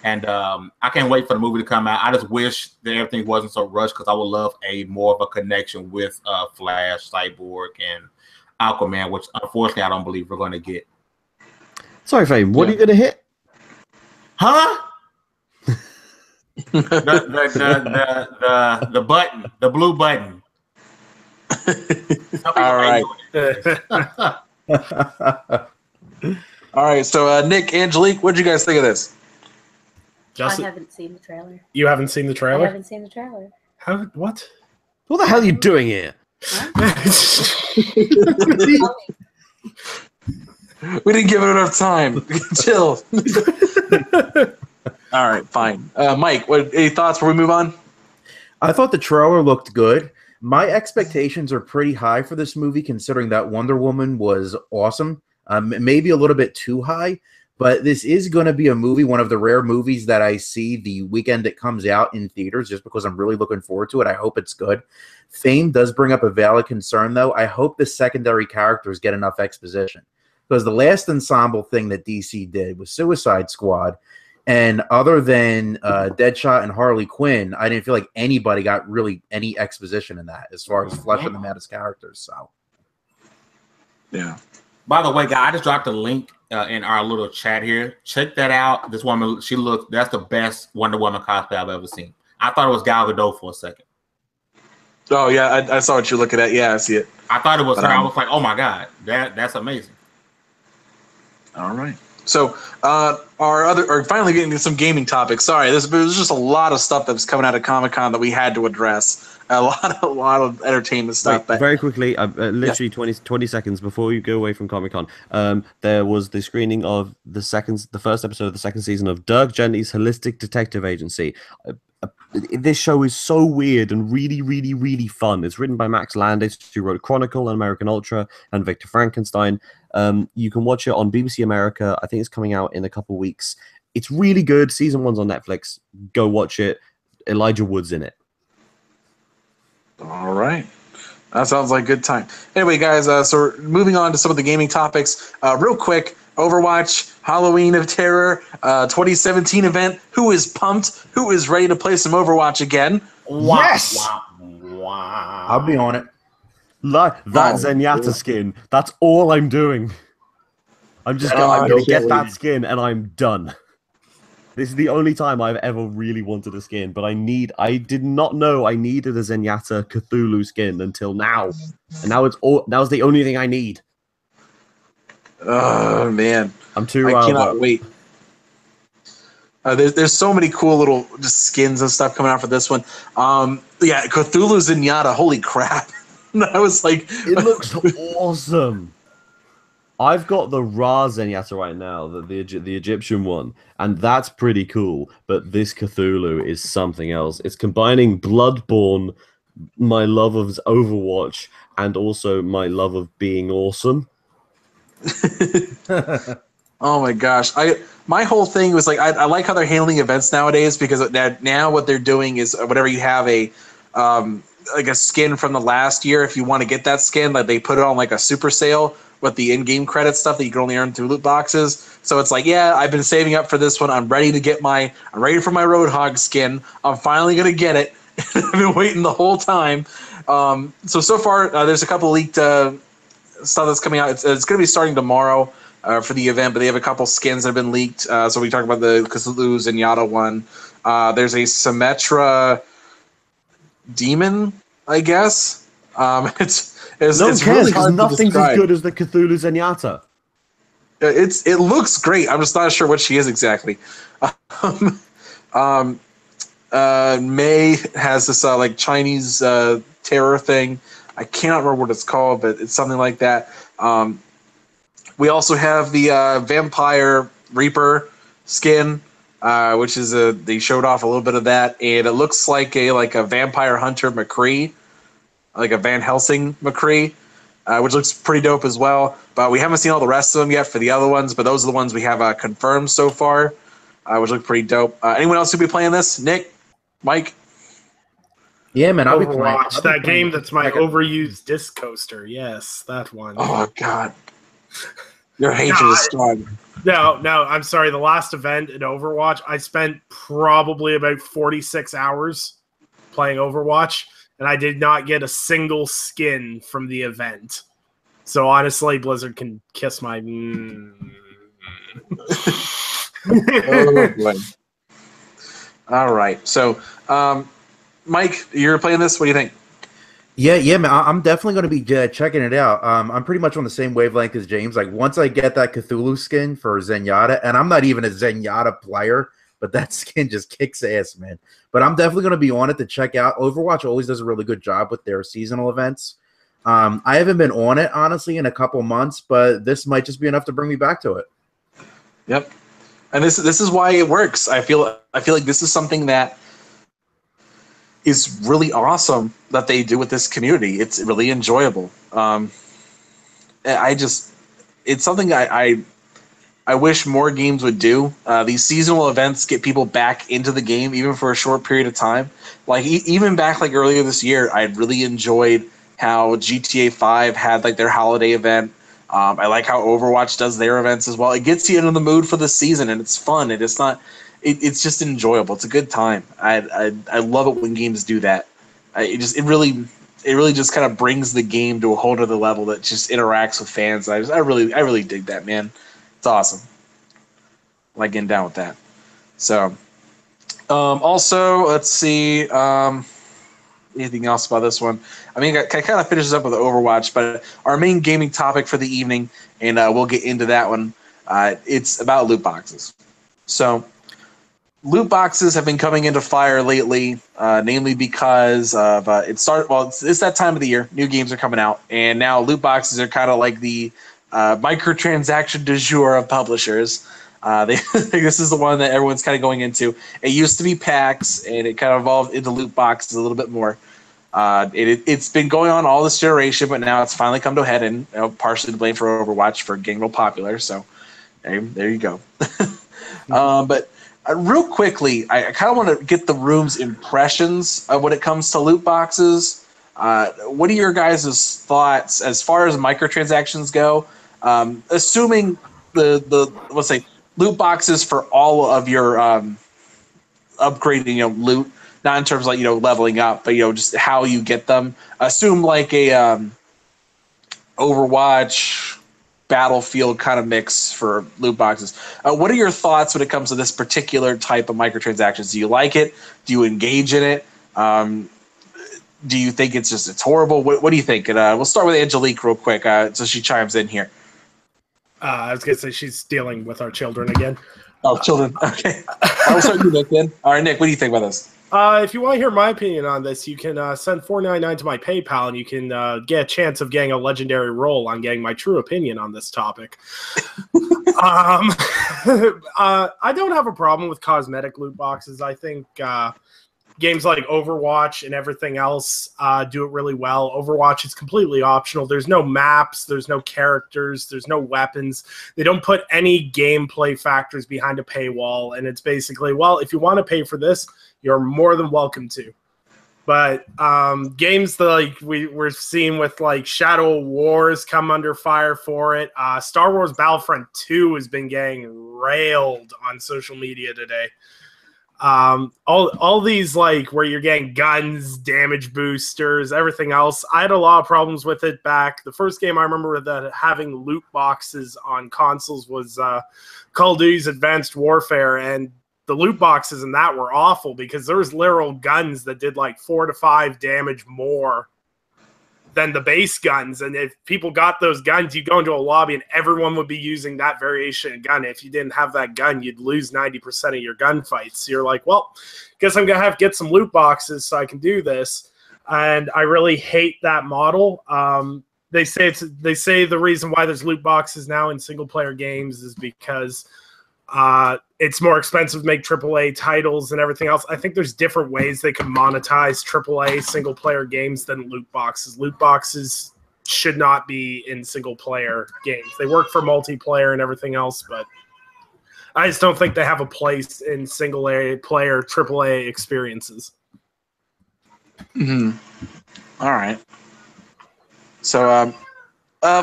And I can't wait for the movie to come out. I just wish that everything wasn't so rushed, because I would love more of a connection with Flash, Cyborg, and Aquaman, which unfortunately I don't believe we're going to get. Sorry, Fame. What are you going to hit? Huh? the button, the blue button. All right. All right. So, Nick, Angelique, what did you guys think of this? I haven't seen the trailer. You haven't seen the trailer? I haven't seen the trailer. What? What the hell are you doing here? We didn't give it enough time. Chill. All right, fine. Mike, any thoughts before we move on? I thought the trailer looked good. My expectations are pretty high for this movie, considering that Wonder Woman was awesome. Maybe a little bit too high, but this is going to be a movie, one of the rare movies that I see the weekend it comes out in theaters, just because I'm really looking forward to it. I hope it's good. Fame does bring up a valid concern, though. I hope the secondary characters get enough exposition, because the last ensemble thing that DC did was Suicide Squad, and other than Deadshot and Harley Quinn, I didn't feel like anybody got really any exposition in that as far as fleshing them out as characters. So, yeah. By the way, guys, I just dropped a link in our little chat here. Check that out. This woman, that's the best Wonder Woman cosplay I've ever seen. I thought it was Gal Gadot for a second. Oh, yeah, I saw what you're looking at. Yeah, I see it. I thought it was her. I was like, oh my God, that's amazing. All right. So, finally getting to some gaming topics. Sorry, there was just a lot of stuff that was coming out of Comic-Con that we had to address. A lot of entertainment stuff. Wait, very quickly, literally 20 seconds before you go away from Comic-Con, there was the screening of the first episode of the second season of Dirk Gently's Holistic Detective Agency. This show is so weird and really, really, really fun. It's written by Max Landis, who wrote Chronicle and American Ultra and Victor Frankenstein. You can watch it on BBC America. I think it's coming out in a couple weeks. It's really good. Season 1's on Netflix. Go watch it. Elijah Wood's in it. All right. That sounds like a good time. Anyway, guys, so we're moving on to some of the gaming topics. Real quick, Overwatch, Halloween of Terror, 2017 event. Who is pumped? Who is ready to play some Overwatch again? Yes! Wow. I'll be on it. That Zenyatta skin. That's all I'm doing. I'm Oh, going no to get kidding. that skin and I'm done. This is the only time I've ever really wanted a skin, but I did not know I needed a Zenyatta Cthulhu skin until now. And now it's the only thing I need. Oh man, I'm too I riled cannot up. wait. There's so many cool little just skins and stuff coming out for this one. Yeah, Cthulhu Zenyatta, holy crap. I was like, It looks awesome. I've got the Ra Zenyatta right now, the Egyptian one, and that's pretty cool. But this Cthulhu is something else. It's combining Bloodborne, my love of Overwatch, and also my love of being awesome. oh my gosh. My whole thing was like, I like how they're handling events nowadays, because now what they're doing is whenever you have like a skin from the last year, if you want to get that skin, like they put it on like a super sale with the in-game credit stuff that you can only earn through loot boxes. So it's like, yeah, I've been saving up for this one. I'm ready for my Roadhog skin. I'm finally gonna get it. I've been waiting the whole time. So far, there's a couple leaked stuff that's coming out. It's going to be starting tomorrow for the event, but they have a couple skins that have been leaked. So we talked about the Cthulhu Zenyatta one. There's a Symmetra demon, I guess. It's No one it's cares really because hard to nothing's as describe. good as the Cthulhu Zenyatta. It looks great. I'm just not sure what she is exactly. May has this like Chinese terror thing. I cannot remember what it's called, but it's something like that. We also have the Vampire Reaper skin, which is they showed off a little bit of that, and it looks like a Vampire Hunter McCree, like a Van Helsing McCree, which looks pretty dope as well. But we haven't seen all the rest of them yet for the other ones, but those are the ones we have confirmed so far, which look pretty dope. Anyone else who be playing this? Nick, Mike? Yeah, man, I'll be playing. Overwatch, that game that's my overused disc coaster. Yes, that one. Oh God, your hatred is strong. No, I'm sorry. The last event in Overwatch, I spent probably about 46 hours playing Overwatch, and I did not get a single skin from the event. So honestly, Blizzard can kiss my. Oh boy. All right, so Mike, you're playing this. What do you think? Yeah, man. I'm definitely going to be checking it out. I'm pretty much on the same wavelength as James. Like, once I get that Cthulhu skin for Zenyatta, and I'm not even a Zenyatta player, but that skin just kicks ass, man. But I'm definitely going to be on it to check out. Overwatch always does a really good job with their seasonal events. I haven't been on it, honestly, in a couple months, but this might just be enough to bring me back to it. Yep, and this is why it works. I feel like this is something that is really awesome that they do with this community. It's really enjoyable. It's something I wish more games would do. These seasonal events get people back into the game, even for a short period of time. Like even back like earlier this year, I really enjoyed how GTA 5 had like their holiday event. I like how Overwatch does their events as well. It gets you into the mood for the season, and it's fun. And it's not. It's just enjoyable. It's a good time. I love it when games do that. It really just kind of brings the game to a whole other level that just interacts with fans. I really dig that, man. It's awesome. I like getting down with that. So, also let's see. Anything else about this one? I mean, it kind of finishes up with Overwatch, but our main gaming topic for the evening, and we'll get into that one. It's about loot boxes. So. Loot boxes have been coming into fire lately, namely because of it's that time of the year. New games are coming out, and now loot boxes are kind of like the microtransaction du jour of publishers. This is the one that everyone's kind of going into. It used to be packs, and it kind of evolved into loot boxes a little bit more. It's been going on all this generation, but now it's finally come to a head, and partially to blame for Overwatch for getting real popular. So there you go. But real quickly, I kind of want to get the room's impressions of when it comes to loot boxes. What are your guys' thoughts as far as microtransactions go? Assuming the let's say loot boxes for all of your upgrading, loot, not in terms of like leveling up, but just how you get them. Assume like a Overwatch Battlefield kind of mix for loot boxes. What are your thoughts when it comes to this particular type of microtransactions? Do you like it? Do you engage in it? Do you think it's horrible? What do you think? And we'll start with Angelique real quick, so she chimes in here. I was gonna say she's dealing with our children again. Oh, children. Okay. I'll start with Nick then. All right, Nick, what do you think about this? If you want to hear my opinion on this, you can send $4.99 to my PayPal, and you can get a chance of getting a legendary roll on getting my true opinion on this topic. I don't have a problem with cosmetic loot boxes. I think games like Overwatch and everything else do it really well. Overwatch is completely optional. There's no maps. There's no characters. There's no weapons. They don't put any gameplay factors behind a paywall, and it's basically, well, if you want to pay for this, you're more than welcome to. But games like we're seeing with like Shadow Wars come under fire for it. Star Wars Battlefront 2 has been getting railed on social media today. All these like where you're getting guns, damage boosters, everything else. I had a lot of problems with it back. The first game I remember that having loot boxes on consoles was Call of Duty's Advanced Warfare, and the loot boxes in that were awful because there was literal guns that did like 4 to 5 damage more than the base guns. And if people got those guns, you'd go into a lobby and everyone would be using that variation of gun. If you didn't have that gun, you'd lose 90% of your gunfights. So you're like, well, guess I'm going to have to get some loot boxes so I can do this. And I really hate that model. They say the reason why there's loot boxes now in single player games is because it's more expensive to make AAA titles and everything else. I think there's different ways they can monetize AAA single-player games than loot boxes. Loot boxes should not be in single-player games. They work for multiplayer and everything else, but I just don't think they have a place in single-player AAA experiences. Mm-hmm. All right. So,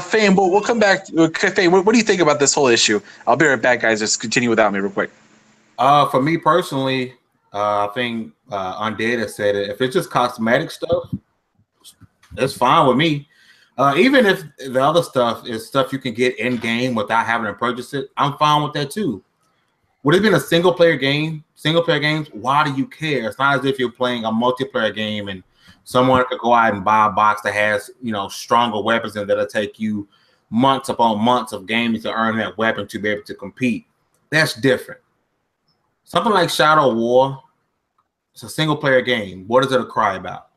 Fame, we'll come back. Fame, what do you think about this whole issue? I'll be right back, guys. Just continue without me real quick. For me personally, I think Undead has said it. If it's just cosmetic stuff, it's fine with me. Even if the other stuff is stuff you can get in-game without having to purchase it, I'm fine with that too. Would it be a single-player game? Single-player games, why do you care? It's not as if you're playing a multiplayer game and someone could go out and buy a box that has, stronger weapons and that'll take you months upon months of gaming to earn that weapon to be able to compete. That's different. Something like Shadow War, it's a single-player game. What is it a cry about?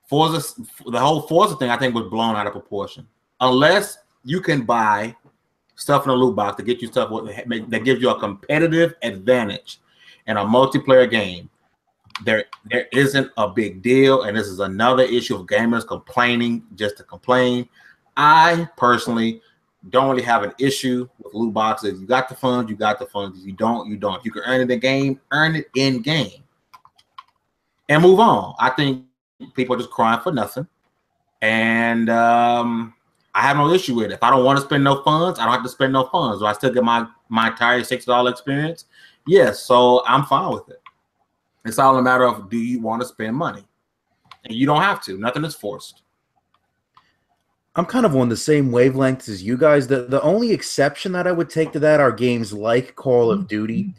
Forza, the whole Forza thing, I think, was blown out of proportion. Unless you can buy stuff in a loot box to get you stuff that gives you a competitive advantage in a multiplayer game, there isn't a big deal, and this is another issue of gamers complaining just to complain. I personally don't really have an issue with loot boxes. You got the funds, you got the funds. If you don't, you don't. If you can earn it in game, earn it in game, and move on. I think people are just crying for nothing, and I have no issue with it. If I don't want to spend no funds, I don't have to spend no funds. Do I still get my entire $60 experience? Yes, so I'm fine with it. It's all a matter of, do you want to spend money? And you don't have to. Nothing is forced. I'm kind of on the same wavelengths as you guys. The only exception that I would take to that are games like Call of Duty,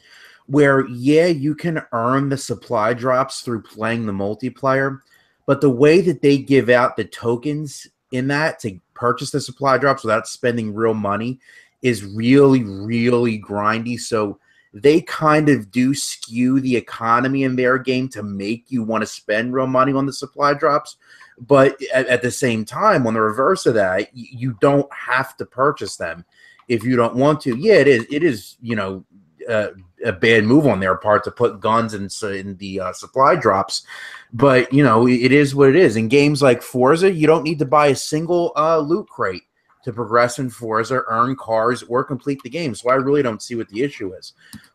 where, yeah, you can earn the supply drops through playing the multiplayer, but the way that they give out the tokens in that to purchase the supply drops without spending real money is really, really grindy. So they kind of do skew the economy in their game to make you want to spend real money on the supply drops. But at the same time, on the reverse of that, you don't have to purchase them if you don't want to. Yeah, it is a bad move on their part to put guns in the supply drops. But, it is what it is. In games like Forza, you don't need to buy a single loot crate to progress in Forza, earn cars, or complete the game. So I really don't see what the issue is.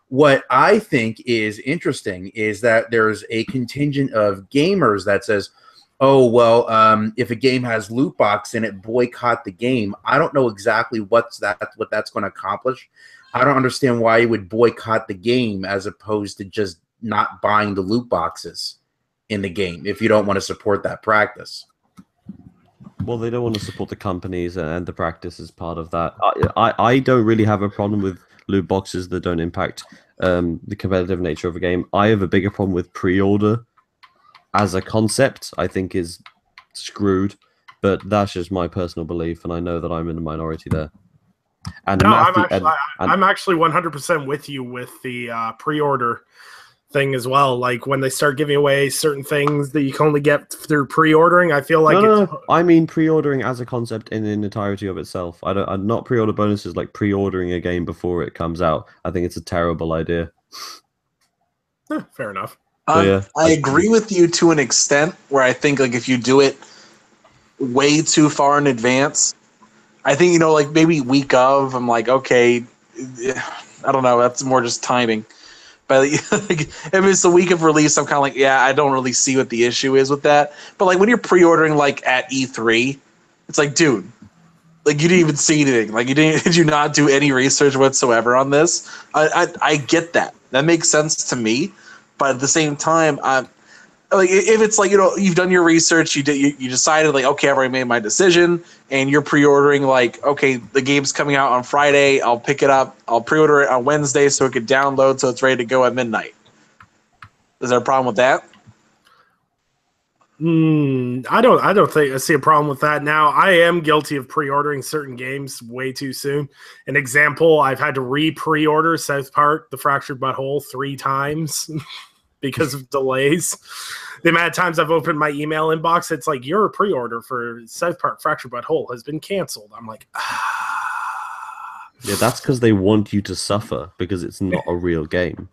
What I think is interesting is that there's a contingent of gamers that says, oh, well, if a game has loot box in it, boycott the game. I don't know exactly what that's going to accomplish. I don't understand why you would boycott the game as opposed to just not buying the loot boxes in the game if you don't want to support that practice. Well, they don't want to support the companies and the practice as part of that. I don't really have a problem with loot boxes that don't impact the competitive nature of a game. I have a bigger problem with pre-order as a concept. I think is screwed, but that's just my personal belief, and I know that I'm in the minority there. And No, Matthew, I'm actually 100% with you with the pre-order thing as well. Like when they start giving away certain things that you can only get through pre-ordering, I feel like no, I mean pre-ordering as a concept in the entirety of itself. I'm not pre-order bonuses like pre-ordering a game before it comes out. I think it's a terrible idea. Fair enough. Yeah, I agree with you to an extent where I think like if you do it way too far in advance, I think, you know, like maybe week of, I'm like, okay, I don't know, that's more just timing. But like, if it's the week of release, I'm kind of like, yeah, I don't really see what the issue is with that. But like when you're pre-ordering like at E3, it's like, dude, like you didn't even see anything. Like did you not do any research whatsoever on this? I get that. That makes sense to me. But at the same time, like if it's like, you know, you've done your research, you decided like, okay, I've already made my decision, and you're pre-ordering like, okay, the game's coming out on Friday, I'll pick it up, I'll pre-order it on Wednesday so it could download so it's ready to go at midnight. Is there a problem with that? I don't think I see a problem with that. Now, I am guilty of pre-ordering certain games way too soon. An example, I've had to pre-order South Park: The Fractured But Whole 3 times because of delays. The amount of times I've opened my email inbox, it's like, your pre-order for South Park: Fractured But Whole has been canceled. I'm like, Yeah, that's because they want you to suffer because it's not a real game.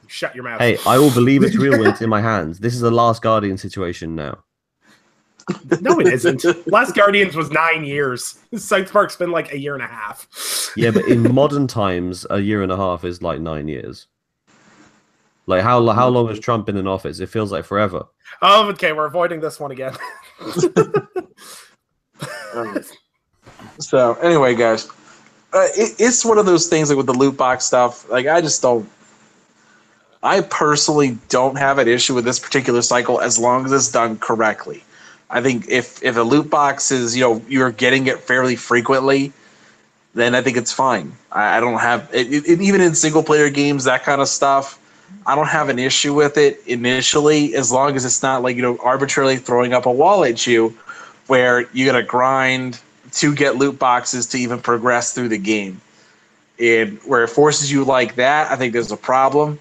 Shut your mouth. Hey, I will believe it's real when it's in my hands. This is a Last Guardian situation now. No, it isn't. Last Guardians was 9 years. South Park's been like a year and a half. Yeah, but in modern times, a year and a half is like 9 years. Like how long has Trump been in office? It feels like forever. Oh, okay, we're avoiding this one again. So anyway, guys, it's one of those things like with the loot box stuff. Like I personally don't have an issue with this particular cycle as long as it's done correctly. I think if a loot box is, you know, you're getting it fairly frequently, then I think it's fine. I don't have it, even in single player games, that kind of stuff. I don't have an issue with it initially, as long as it's not like, you know, arbitrarily throwing up a wall at you where you got to grind to get loot boxes to even progress through the game. And where it forces you like that, I think there's a problem.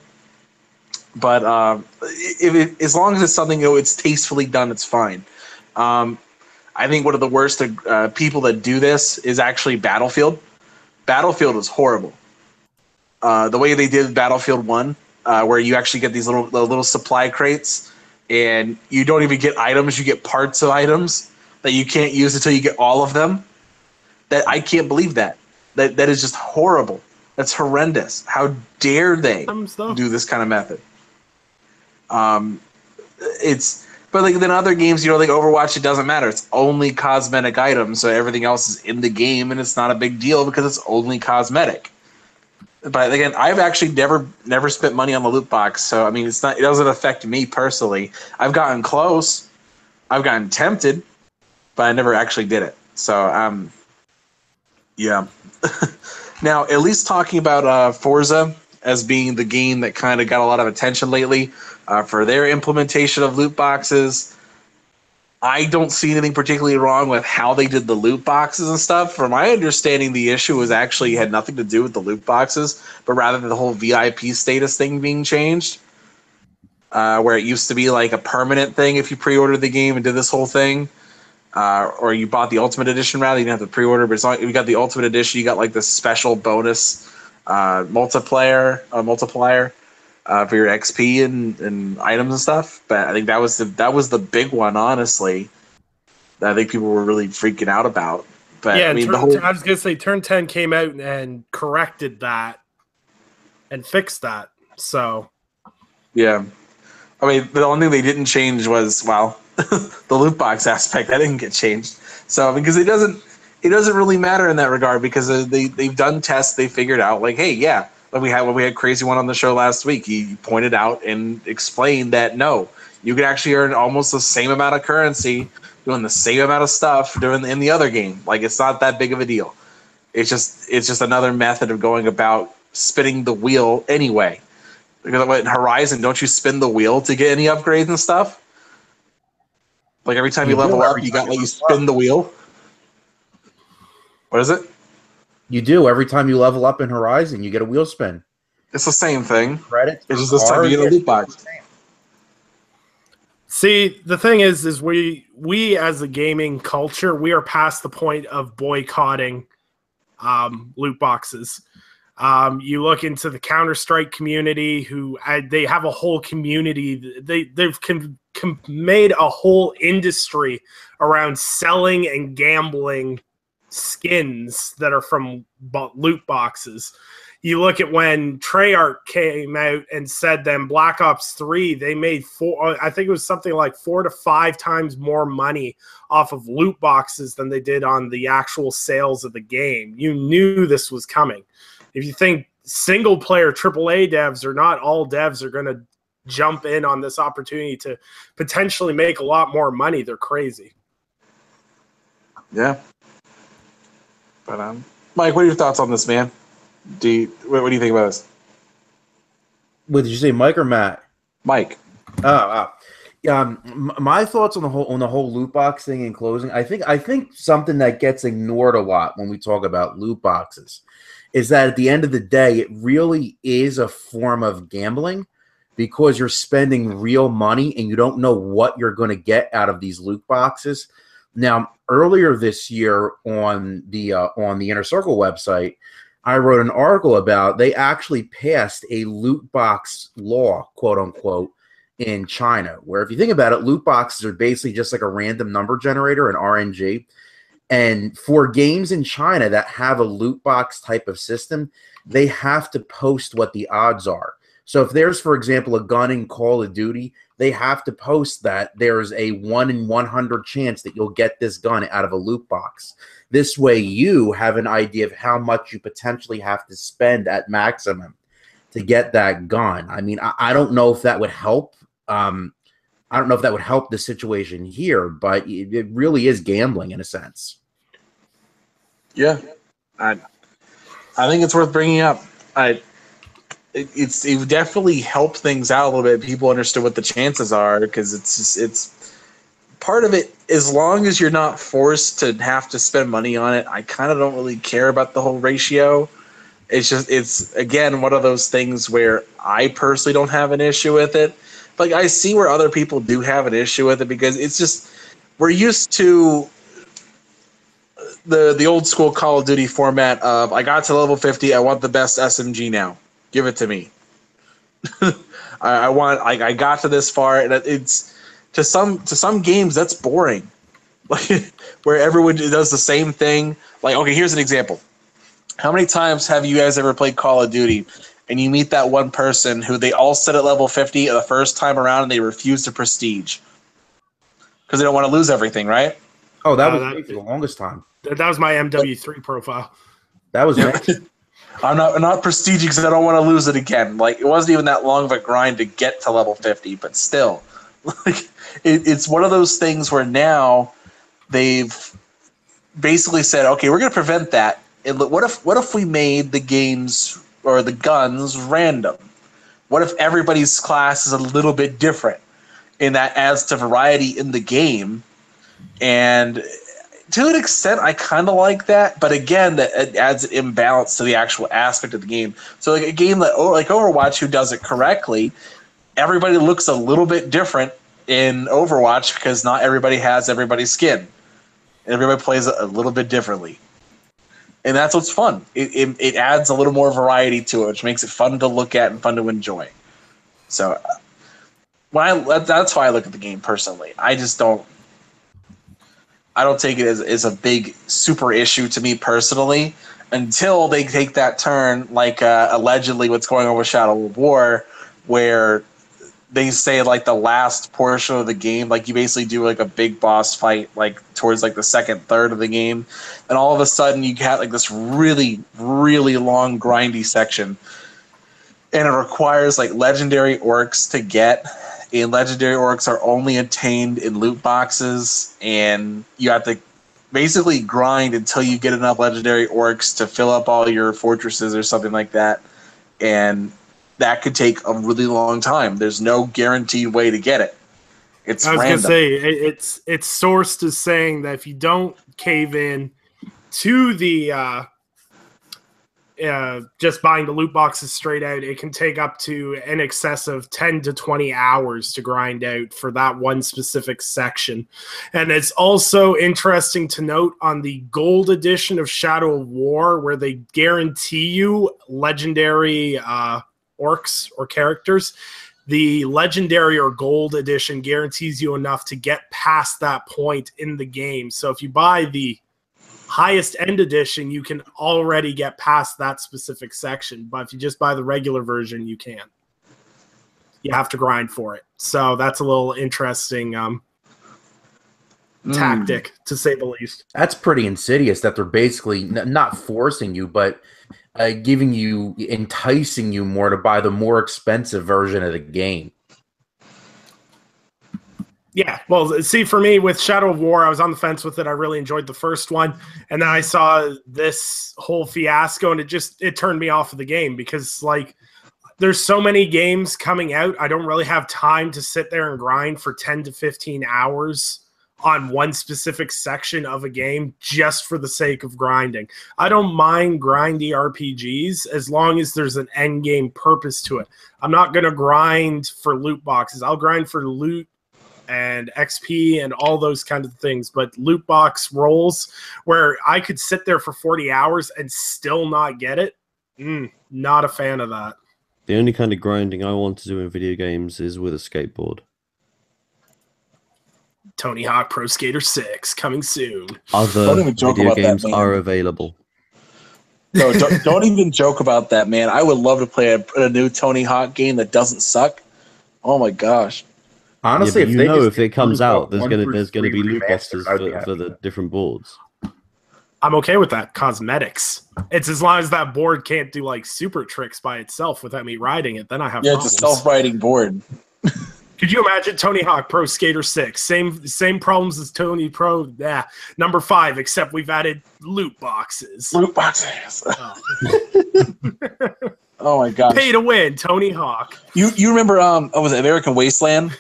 But as long as it's something, you know, it's tastefully done, it's fine. I think one of the worst people that do this is actually Battlefield. Battlefield is horrible. The way they did Battlefield 1, where you actually get these little supply crates, and you don't even get items, you get parts of items that you can't use until you get all of them. That I can't believe that. That is just horrible. That's horrendous. How dare they do this kind of method? But like then other games, you know, like Overwatch, it doesn't matter. It's only cosmetic items, so everything else is in the game, and it's not a big deal because it's only cosmetic. But again, I've actually never spent money on the loot box, so I mean, it doesn't affect me personally. I've gotten close, I've gotten tempted, but I never actually did it. So yeah. Now, at least talking about Forza as being the game that kind of got a lot of attention lately for their implementation of loot boxes. I don't see anything particularly wrong with how they did the loot boxes and stuff. From my understanding, the issue had nothing to do with the loot boxes, but rather the whole VIP status thing being changed, where it used to be like a permanent thing if you pre-ordered the game and did this whole thing, or you bought the Ultimate Edition rather. You didn't have to pre-order, but as long as you got the Ultimate Edition, you got like this special bonus multiplier for your XP and items and stuff. But I think that was the big one, honestly, that I think people were really freaking out about. But yeah, I mean, I was gonna say Turn 10 came out and corrected that and fixed that. So yeah, I mean, the only thing they didn't change was, well, the loot box aspect. That didn't get changed. So because it doesn't really matter in that regard, because they've done tests, they figured out like, hey, yeah. When we had Crazy One on the show last week, he pointed out and explained that no, You could actually earn almost the same amount of currency doing the same amount of stuff doing in the other game. Like, it's not that big of a deal. It's just another method of going about spinning the wheel anyway. Because in Horizon, don't you spin the wheel to get any upgrades and stuff? Like, every time you level up, you spin the wheel. What is it? You do. Every time you level up in Horizon, you get a wheel spin. It's the same thing. Credit. It's just this time you get a loot box. See, the thing is we as a gaming culture, we are past the point of boycotting loot boxes. You look into the Counter-Strike community, who they have a whole community. They've made a whole industry around selling and gambling skins that are from loot boxes. You look at when Treyarch came out and said then Black Ops 3, they made I think it was something like 4 to 5 times more money off of loot boxes than they did on the actual sales of the game. You knew this was coming. If you think single player AAA devs or not all devs are going to jump in on this opportunity to potentially make a lot more money, they're crazy. Yeah. But Mike, what are your thoughts on this, man? What do you think about this? What did you say, Mike or Matt? Mike. My thoughts on the whole loot box thing in closing. I think something that gets ignored a lot when we talk about loot boxes is that at the end of the day, it really is a form of gambling because you're spending real money and you don't know what you're going to get out of these loot boxes. Now, earlier this year on the Inner Circle website, I wrote an article about they actually passed a loot box law, quote unquote, in China, where if you think about it, loot boxes are basically just like a random number generator, an RNG. And for games in China that have a loot box type of system, they have to post what the odds are. So if there's, for example, a gun in Call of Duty, they have to post that there's a 1 in 100 chance that you'll get this gun out of a loot box. This way you have an idea of how much you potentially have to spend at maximum to get that gun. I mean, I don't know if that would help. I don't know if that would help the situation here, but it really is gambling in a sense. Yeah. I think it's worth bringing up. It definitely helped things out a little bit. People understood what the chances are because it's part of it. As long as you're not forced to have to spend money on it, I kind of don't really care about the whole ratio. It's again one of those things where I personally don't have an issue with it. Like, I see where other people do have an issue with it because it's just we're used to the old school Call of Duty format of I got to level 50, I want the best SMG now. Give it to me. I got to this far, and it's to some games that's boring. Like, where everyone does the same thing. Like, okay, here's an example. How many times have you guys ever played Call of Duty and you meet that one person who they all set at level 50 the first time around and they refuse to prestige because they don't want to lose everything, right? Oh, that was me for the longest time. That was my MW3 profile. That was me. I'm not prestiging because I don't want to lose it again. Like, it wasn't even that long of a grind to get to level 50, but still, like, it's one of those things where now they've basically said, okay, we're going to prevent that. And what if we made the games or the guns random? What if everybody's class is a little bit different? And that adds to variety in the game. And to an extent, I kind of like that. But again, that it adds an imbalance to the actual aspect of the game. So like a game like Overwatch, who does it correctly, everybody looks a little bit different in Overwatch because not everybody has everybody's skin. Everybody plays a little bit differently. And that's what's fun. It adds a little more variety to it, which makes it fun to look at and fun to enjoy. So that's why I look at the game personally. I don't take it as a big super issue to me personally until they take that turn, like allegedly what's going on with Shadow of War, where they say like the last portion of the game, like you basically do like a big boss fight like towards like the second third of the game, and all of a sudden you have like this really, really long grindy section, and it requires like legendary orcs to get, and legendary orcs are only obtained in loot boxes, and you have to basically grind until you get enough legendary orcs to fill up all your fortresses or something like that. And that could take a really long time. There's no guaranteed way to get it. It's I was random. gonna say it's sourced as saying that if you don't cave in to the just buying the loot boxes straight out, it can take up to in excess of 10 to 20 hours to grind out for that one specific section. And it's also interesting to note on the gold edition of Shadow of War, where they guarantee you legendary orcs or characters. The legendary or gold edition guarantees you enough to get past that point in the game. So if you buy the highest end edition, you can already get past that specific section. But if you just buy the regular version, you can't. You have to grind for it. So that's a little interesting tactic, to say the least. That's pretty insidious that they're basically not forcing you, but enticing you more to buy the more expensive version of the game. Yeah, well, see, for me, with Shadow of War, I was on the fence with it. I really enjoyed the first one. And then I saw this whole fiasco, and it turned me off of the game because, like, there's so many games coming out. I don't really have time to sit there and grind for 10 to 15 hours on one specific section of a game just for the sake of grinding. I don't mind grindy RPGs as long as there's an end game purpose to it. I'm not going to grind for loot boxes. I'll grind for loot and XP and all those kinds of things. But loot box rolls where I could sit there for 40 hours and still not get it, not a fan of that. The only kind of grinding I want to do in video games is with a skateboard. Tony Hawk Pro Skater 6 coming soon. Other video games are available. No, don't even joke about that, man. I would love to play a new Tony Hawk game that doesn't suck. Oh my gosh! Honestly, if it comes out, there's gonna be loot boxes for the different boards. I'm okay with that. Cosmetics. It's as long as that board can't do like super tricks by itself without me riding it. Then I have problems. It's a self-riding board. Could you imagine Tony Hawk Pro Skater 6? Same problems as Tony Pro number 5, except we've added loot boxes. Loot boxes. Oh my gosh. Pay to win, Tony Hawk. You remember was it American Wasteland?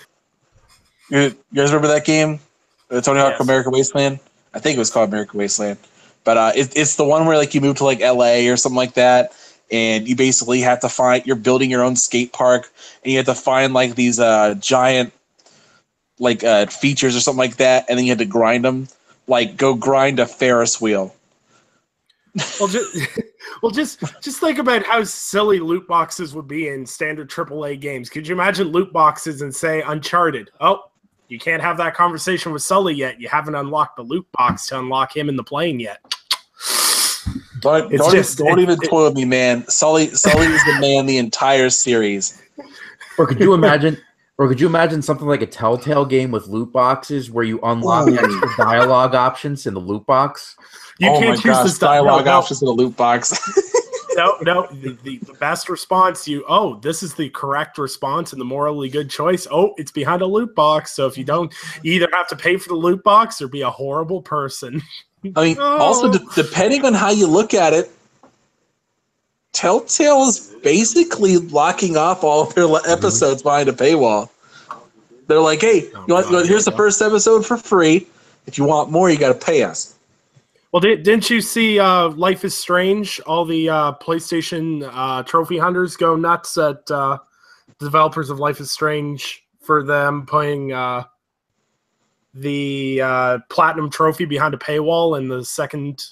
You guys remember that game? Tony Hawk American Wasteland? I think it was called American Wasteland. But it's the one where like you move to like LA or something like that. And you basically have to you're building your own skate park, and you have to find like these giant like features or something like that, and then you have to grind them. Like go grind a Ferris wheel. Well, just think about how silly loot boxes would be in standard AAA games. Could you imagine loot boxes and say Uncharted? Oh, you can't have that conversation with Sully yet. You haven't unlocked the loot box to unlock him in the plane yet. Don't even toy with me, man. Sully is the man the entire series. Or could you imagine something like a Telltale game with loot boxes where you unlock extra dialogue options in the loot box? You can't choose the dialogue options in the loot box. No. The best response this is the correct response and the morally good choice. Oh, it's behind a loot box. So if you don't, you either have to pay for the loot box or be a horrible person. I mean, also depending on how you look at it, Telltale is basically locking off all of their episodes behind a paywall. They're like, hey, here's the first episode for free. If you want more, you got to pay us. Well, didn't you see Life is Strange? All the PlayStation trophy hunters go nuts at the developers of Life is Strange for them putting the platinum trophy behind a paywall in the second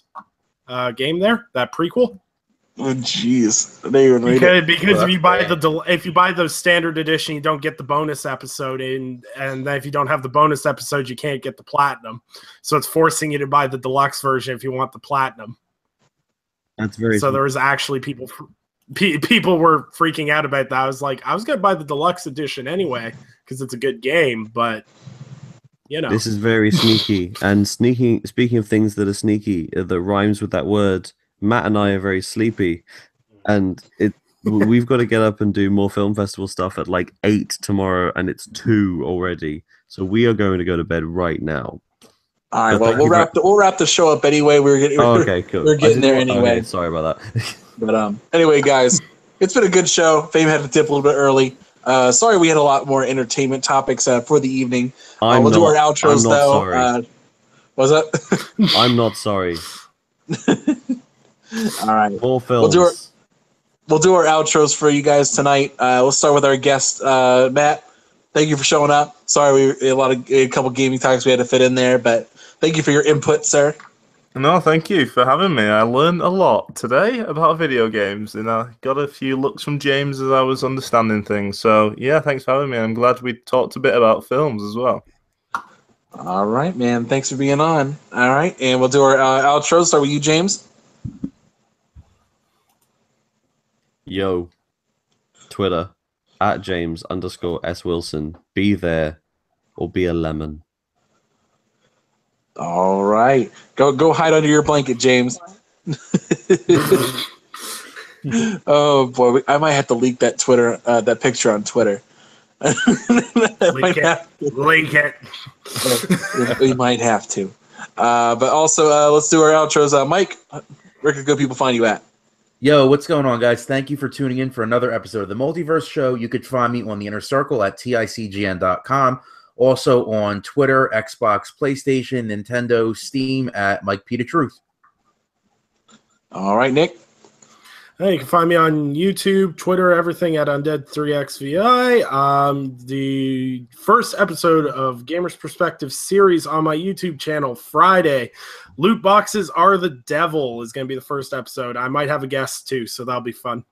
game there, that prequel. Oh jeez, they even read it. Because if you buy the standard edition, you don't get the bonus episode, and then if you don't have the bonus episode, you can't get the platinum. So it's forcing you to buy the deluxe version if you want the platinum. That's very. So there was actually people were freaking out about that. I was like, I was gonna buy the deluxe edition anyway because it's a good game, but. This is very sneaky. And speaking of things that are sneaky, that rhymes with that word, Matt and I are very sleepy. And We've got to get up and do more film festival stuff at like 8 tomorrow, and it's 2 already. So we are going to go to bed right now. All right. But Well, thank you we'll wrap the show up anyway. okay, cool. We're getting there anyway. Okay, sorry about that. But anyway, guys, it's been a good show. Fame had to dip a little bit early. Sorry, we had a lot more entertainment topics for the evening. We'll do our outros though. Sorry. Was that? I'm not sorry. All right. More films. We'll do our outros for you guys tonight. We'll start with our guest, Matt. Thank you for showing up. Sorry, a couple gaming talks we had to fit in there, but thank you for your input, sir. No, thank you for having me. I learned a lot today about video games, and I got a few looks from James as I was understanding things. So, yeah, thanks for having me. I'm glad we talked a bit about films as well. All right, man. Thanks for being on. All right, and we'll do our outro. Start with you, James. Yo, Twitter, @James_S Wilson. Be there or be a lemon. All right. Go hide under your blanket, James. Oh boy, I might have to leak that that picture on Twitter. Leak it. We might have to. But also, let's do our outros. Mike, where can good people find you at? Yo, what's going on, guys? Thank you for tuning in for another episode of the Multiverse Show. You could find me on the Inner Circle at ticgn.com. Also on Twitter, Xbox, PlayStation, Nintendo, Steam at Mike P. The Truth. All right, Nick. Hey, you can find me on YouTube, Twitter, everything at Undead3XVI. The first episode of Gamers Perspective series on my YouTube channel Friday. Loot boxes are the devil is going to be the first episode. I might have a guest too, so that'll be fun.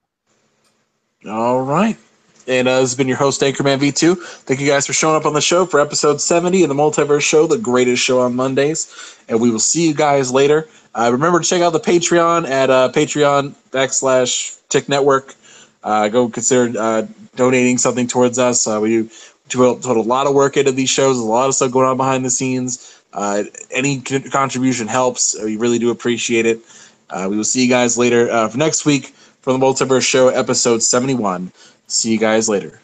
All right. And this has been your host, Anchorman V2. Thank you guys for showing up on the show for episode 70 of the Multiverse Show, the greatest show on Mondays. And we will see you guys later. Remember to check out the Patreon at Patreon.com/Tick Network. Go consider donating something towards us. We put a lot of work into these shows. There's a lot of stuff going on behind the scenes. Any contribution helps. We really do appreciate it. We will see you guys later for next week for the Multiverse Show, episode 71. See you guys later.